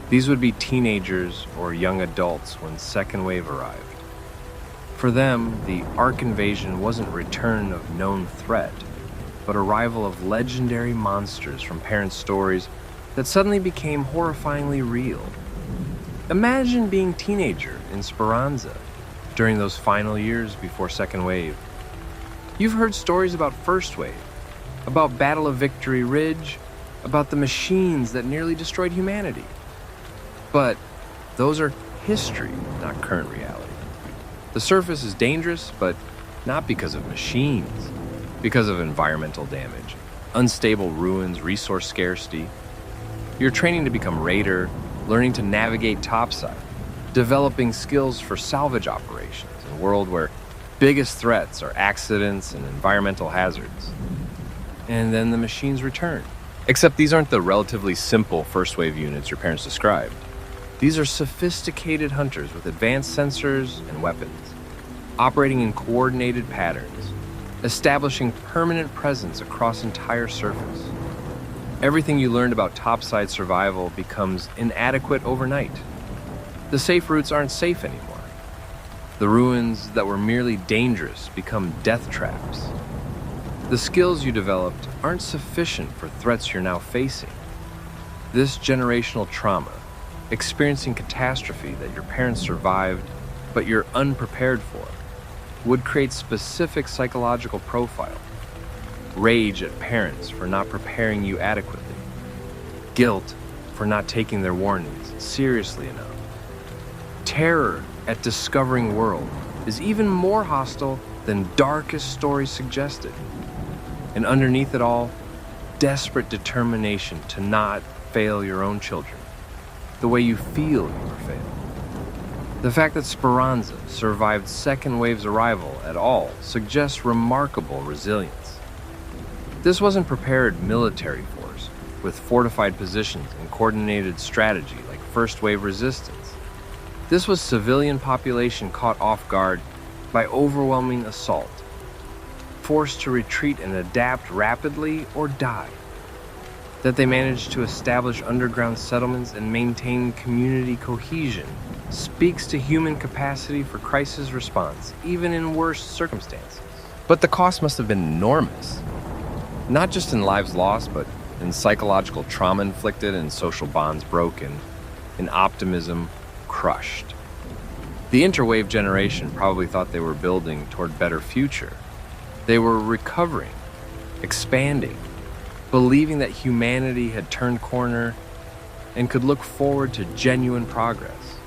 These would be teenagers or young adults when second wave arrived. For them, the Ark invasion wasn't return of known threat, but arrival of legendary monsters from parents' stories that suddenly became horrifyingly real. Imagine being teenager in Speranza during those final years before Second Wave. You've heard stories about First Wave, about Battle of Victory Ridge, about the machines that nearly destroyed humanity. But those are history, not current reality. The surface is dangerous, but not because of machines, because of environmental damage, unstable ruins, resource scarcity. You're training to become Raider, learning to navigate topside, developing skills for salvage operations in a world where biggest threats are accidents and environmental hazards. And then the machines return. Except these aren't the relatively simple first wave units your parents described. These are sophisticated hunters with advanced sensors and weapons, operating in coordinated patterns, establishing permanent presence across entire surface. Everything you learned about topside survival becomes inadequate overnight. The safe routes aren't safe anymore. The ruins that were merely dangerous become death traps. The skills you developed aren't sufficient for threats you're now facing. This generational trauma, experiencing catastrophe that your parents survived but you're unprepared for, would create specific psychological profile. Rage at parents for not preparing you adequately. Guilt for not taking their warnings seriously enough. Terror at discovering world is even more hostile than darkest stories suggested. And underneath it all, desperate determination to not fail your own children, the way you feel you were failed. The fact that Speranza survived Second Wave's arrival at all suggests remarkable resilience. This wasn't prepared military force with fortified positions and coordinated strategy like First Wave resistance. This was civilian population caught off guard by overwhelming assault, forced to retreat and adapt rapidly or die. That they managed to establish underground settlements and maintain community cohesion speaks to human capacity for crisis response, even in worse circumstances. But the cost must have been enormous, not just in lives lost, but in psychological trauma inflicted and social bonds broken, in optimism crushed. The interwave generation probably thought they were building toward better future. They were recovering, expanding, believing that humanity had turned corner and could look forward to genuine progress.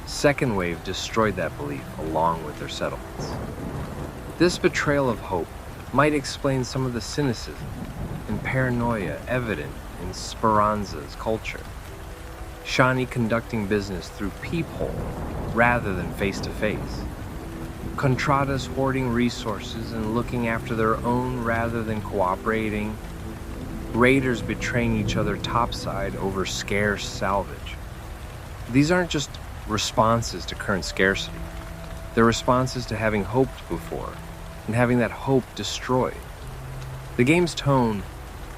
Second Wave destroyed that belief along with their settlements. This betrayal of hope might explain some of the cynicism and paranoia evident in Speranza's culture. Shawnee conducting business through peephole rather than face-to-face. Contradas hoarding resources and looking after their own rather than cooperating. Raiders betraying each other topside over scarce salvage. These aren't just responses to current scarcity. They're responses to having hoped before and having that hope destroyed. The game's tone,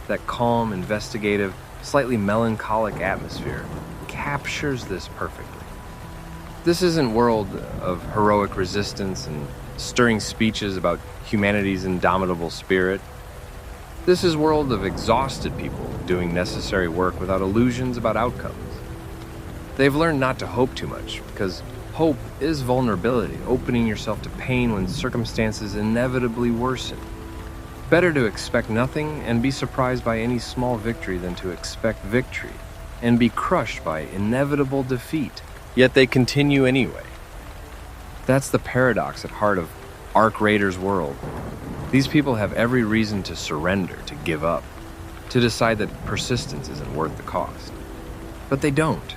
that calm, investigative, slightly melancholic atmosphere, captures this perfectly. This isn't world of heroic resistance and stirring speeches about humanity's indomitable spirit. This is world of exhausted people doing necessary work without illusions about outcomes. They've learned not to hope too much, because hope is vulnerability, opening yourself to pain when circumstances inevitably worsen. Better to expect nothing and be surprised by any small victory than to expect victory and be crushed by inevitable defeat. Yet they continue anyway. That's the paradox at heart of Ark Raiders' world. These people have every reason to surrender, to give up, to decide that persistence isn't worth the cost. But they don't.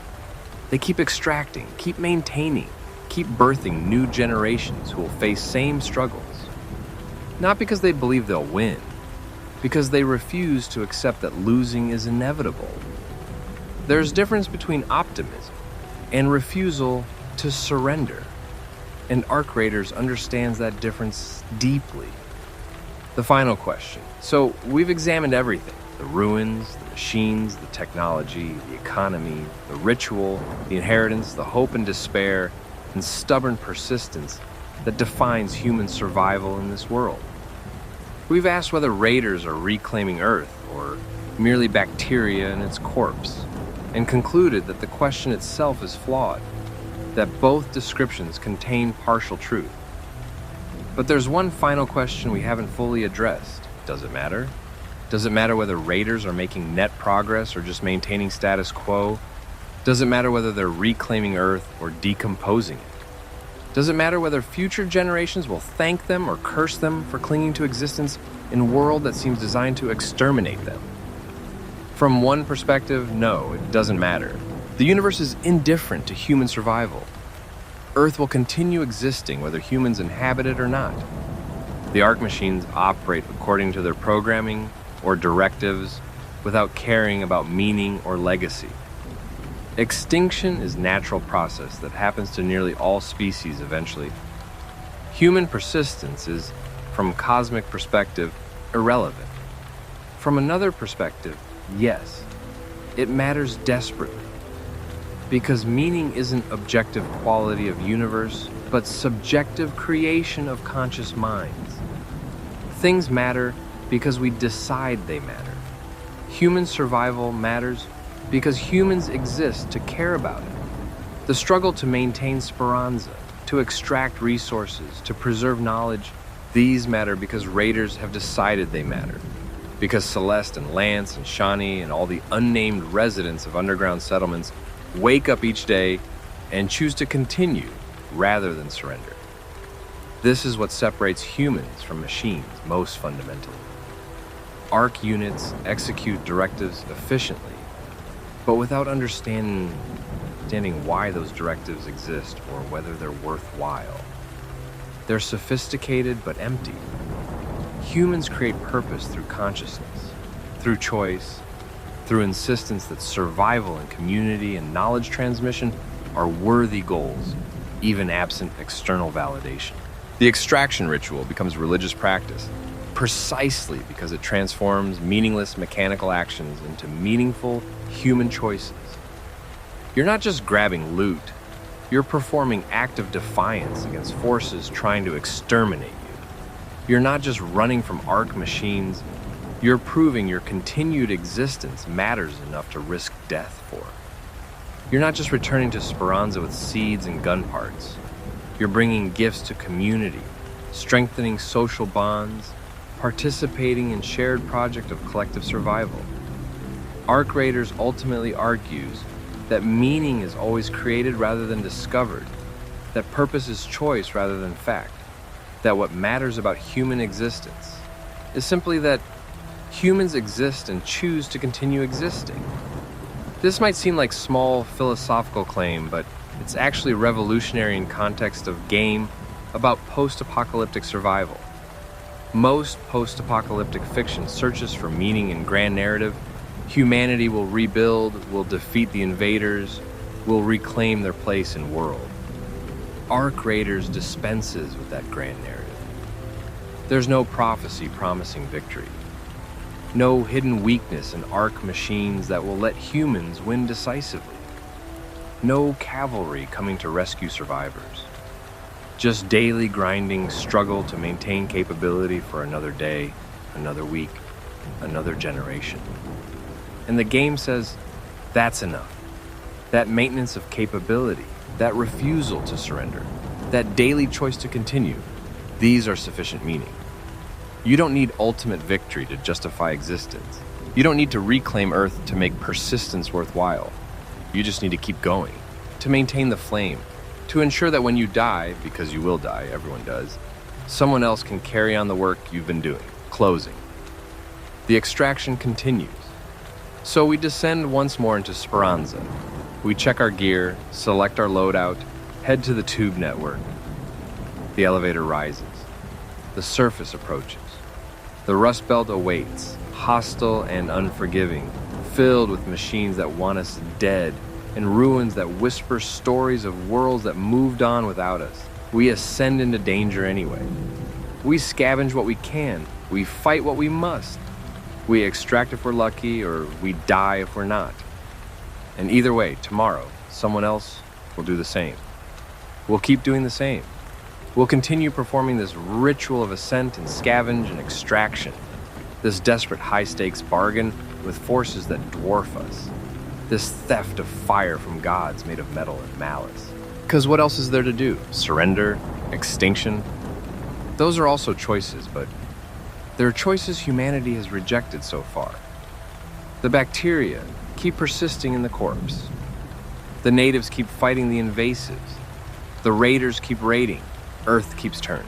They keep extracting, keep maintaining, keep birthing new generations who will face same struggles. Not because they believe they'll win, because they refuse to accept that losing is inevitable. There's a difference between optimism and refusal to surrender, and Ark Raiders understands that difference deeply. The final question. So we've examined everything: the ruins, the machines, the technology, the economy, the ritual, the inheritance, the hope and despair, and stubborn persistence that defines human survival in this world. We've asked whether raiders are reclaiming Earth or merely bacteria in its corpse, and concluded that the question itself is flawed, that both descriptions contain partial truth. But there's one final question we haven't fully addressed. Does it matter? Does it matter whether raiders are making net progress or just maintaining status quo? Does it matter whether they're reclaiming Earth or decomposing it? Does it matter whether future generations will thank them or curse them for clinging to existence in a world that seems designed to exterminate them? From one perspective, no, it doesn't matter. The universe is indifferent to human survival. Earth will continue existing whether humans inhabit it or not. The Ark machines operate according to their programming or directives without caring about meaning or legacy. Extinction is a natural process that happens to nearly all species eventually. Human persistence is, from a cosmic perspective, irrelevant. From another perspective, yes, it matters desperately. Because meaning isn't objective quality of universe, but subjective creation of conscious minds. Things matter because we decide they matter. Human survival matters because humans exist to care about it. The struggle to maintain Speranza, to extract resources, to preserve knowledge, these matter because raiders have decided they matter. Because Celeste and Lance and Shawnee and all the unnamed residents of underground settlements wake up each day and choose to continue rather than surrender. This is what separates humans from machines most fundamentally. Ark units execute directives efficiently, but without understanding why those directives exist or whether they're worthwhile. They're sophisticated but empty. Humans create purpose through consciousness, through choice, through insistence that survival and community and knowledge transmission are worthy goals, even absent external validation. The extraction ritual becomes religious practice, precisely because it transforms meaningless mechanical actions into meaningful human choices. You're not just grabbing loot, you're performing active defiance against forces trying to exterminate you. You're not just running from Ark machines, you're proving your continued existence matters enough to risk death for. You're not just returning to Speranza with seeds and gun parts. You're bringing gifts to community, strengthening social bonds, participating in shared project of collective survival. Ark Raiders ultimately argues that meaning is always created rather than discovered, that purpose is choice rather than fact, that what matters about human existence is simply that humans exist and choose to continue existing. This might seem like a small philosophical claim, but it's actually revolutionary in context of game about post-apocalyptic survival. Most post-apocalyptic fiction searches for meaning in grand narrative. Humanity will rebuild, will defeat the invaders, will reclaim their place in world. Ark Raiders dispenses with that grand narrative. There's no prophecy promising victory. No hidden weakness in Ark machines that will let humans win decisively. No cavalry coming to rescue survivors. Just daily grinding struggle to maintain capability for another day, another week, another generation. And the game says, that's enough. That maintenance of capability, that refusal to surrender, that daily choice to continue, these are sufficient meaning. You don't need ultimate victory to justify existence. You don't need to reclaim Earth to make persistence worthwhile. You just need to keep going, to maintain the flame, to ensure that when you die, because you will die, everyone does, someone else can carry on the work you've been doing, closing. The extraction continues. So we descend once more into Speranza. We check our gear, select our loadout, head to the tube network. The elevator rises. The surface approaches. The Rust Belt awaits, hostile and unforgiving, filled with machines that want us dead and ruins that whisper stories of worlds that moved on without us. We ascend into danger anyway. We scavenge what we can. We fight what we must. We extract if we're lucky, or we die if we're not. And either way, tomorrow, someone else will do the same. We'll keep doing the same. We'll continue performing this ritual of ascent and scavenge and extraction, this desperate high-stakes bargain with forces that dwarf us, this theft of fire from gods made of metal and malice. Because what else is there to do? Surrender? Extinction? Those are also choices, but they're choices humanity has rejected so far. The bacteria keep persisting in the corpse. The natives keep fighting the invasives. The raiders keep raiding. Earth keeps turning.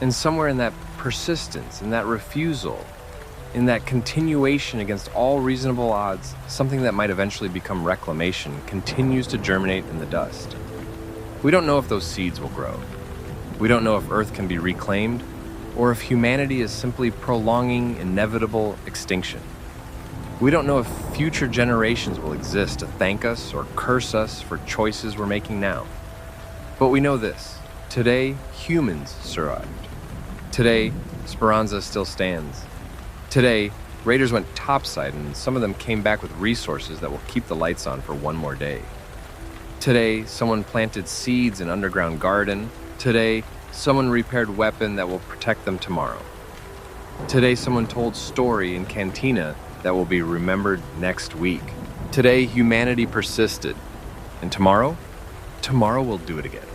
And somewhere in that persistence, in that refusal, in that continuation against all reasonable odds, something that might eventually become reclamation continues to germinate in the dust. We don't know if those seeds will grow. We don't know if Earth can be reclaimed, or if humanity is simply prolonging inevitable extinction. We don't know if future generations will exist to thank us or curse us for choices we're making now. But we know this: today, humans survived. Today, Speranza still stands. Today, raiders went topside, and some of them came back with resources that will keep the lights on for one more day. Today, someone planted seeds in underground garden. Today, someone repaired weapon that will protect them tomorrow. Today, someone told story in cantina that will be remembered next week. Today, humanity persisted. And tomorrow? Tomorrow we'll do it again.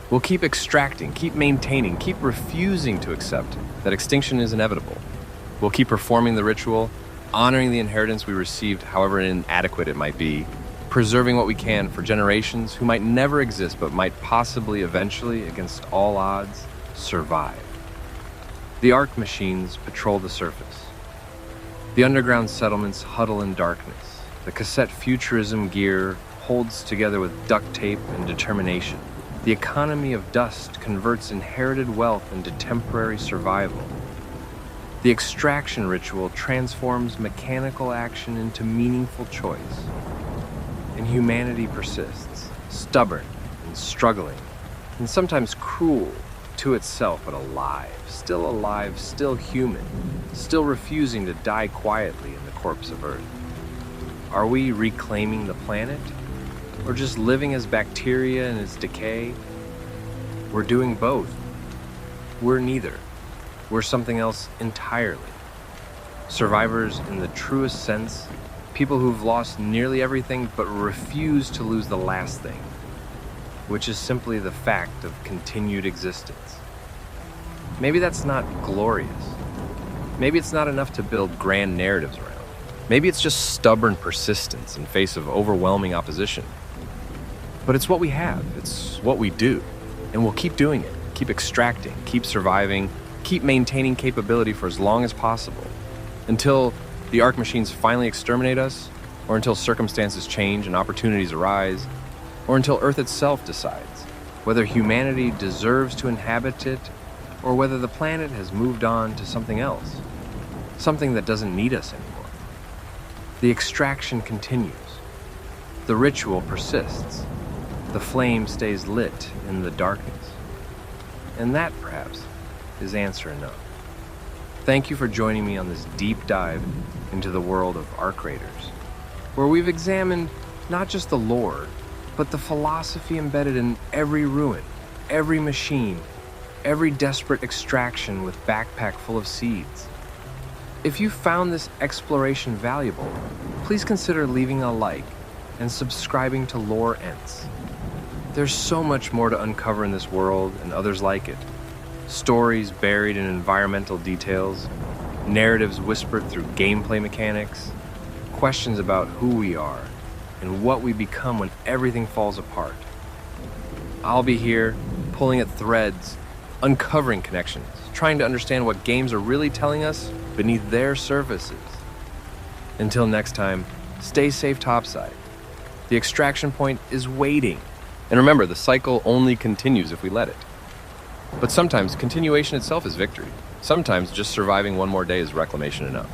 We'll keep extracting, keep maintaining, keep refusing to accept that extinction is inevitable. We'll keep performing the ritual, honoring the inheritance we received, however inadequate it might be, preserving what we can for generations who might never exist but might possibly eventually, against all odds, survive. The Ark machines patrol the surface. The underground settlements huddle in darkness. The Cassette Futurism gear holds together with duct tape and determination. The economy of dust converts inherited wealth into temporary survival. The extraction ritual transforms mechanical action into meaningful choice. And humanity persists, stubborn and struggling, and sometimes cruel to itself, but alive, still human, still refusing to die quietly in the corpse of Earth. Are we reclaiming the planet, or just living as bacteria in its decay? We're doing both. We're neither. We're something else entirely. Survivors in the truest sense, people who've lost nearly everything but refuse to lose the last thing, which is simply the fact of continued existence. Maybe that's not glorious. Maybe it's not enough to build grand narratives around. Maybe it's just stubborn persistence in face of overwhelming opposition. But it's what we have, it's what we do, and we'll keep doing it, keep extracting, keep surviving, keep maintaining capability for as long as possible, until the Ark machines finally exterminate us, or until circumstances change and opportunities arise, or until Earth itself decides whether humanity deserves to inhabit it, or whether the planet has moved on to something else, something that doesn't need us anymore. The extraction continues. The ritual persists. The flame stays lit in the darkness. And that, perhaps, is answer enough. Thank you for joining me on this deep dive into the world of Ark Raiders, where we've examined not just the lore, but the philosophy embedded in every ruin, every machine, every desperate extraction with backpack full of seeds. If you found this exploration valuable, please consider leaving a like and subscribing to LoreEnce. There's so much more to uncover in this world and others like it. Stories buried in environmental details, narratives whispered through gameplay mechanics, questions about who we are and what we become when everything falls apart. I'll be here, pulling at threads, uncovering connections, trying to understand what games are really telling us beneath their surfaces. Until next time, stay safe topside. The extraction point is waiting. And remember, the cycle only continues if we let it. But sometimes continuation itself is victory. Sometimes just surviving one more day is reclamation enough.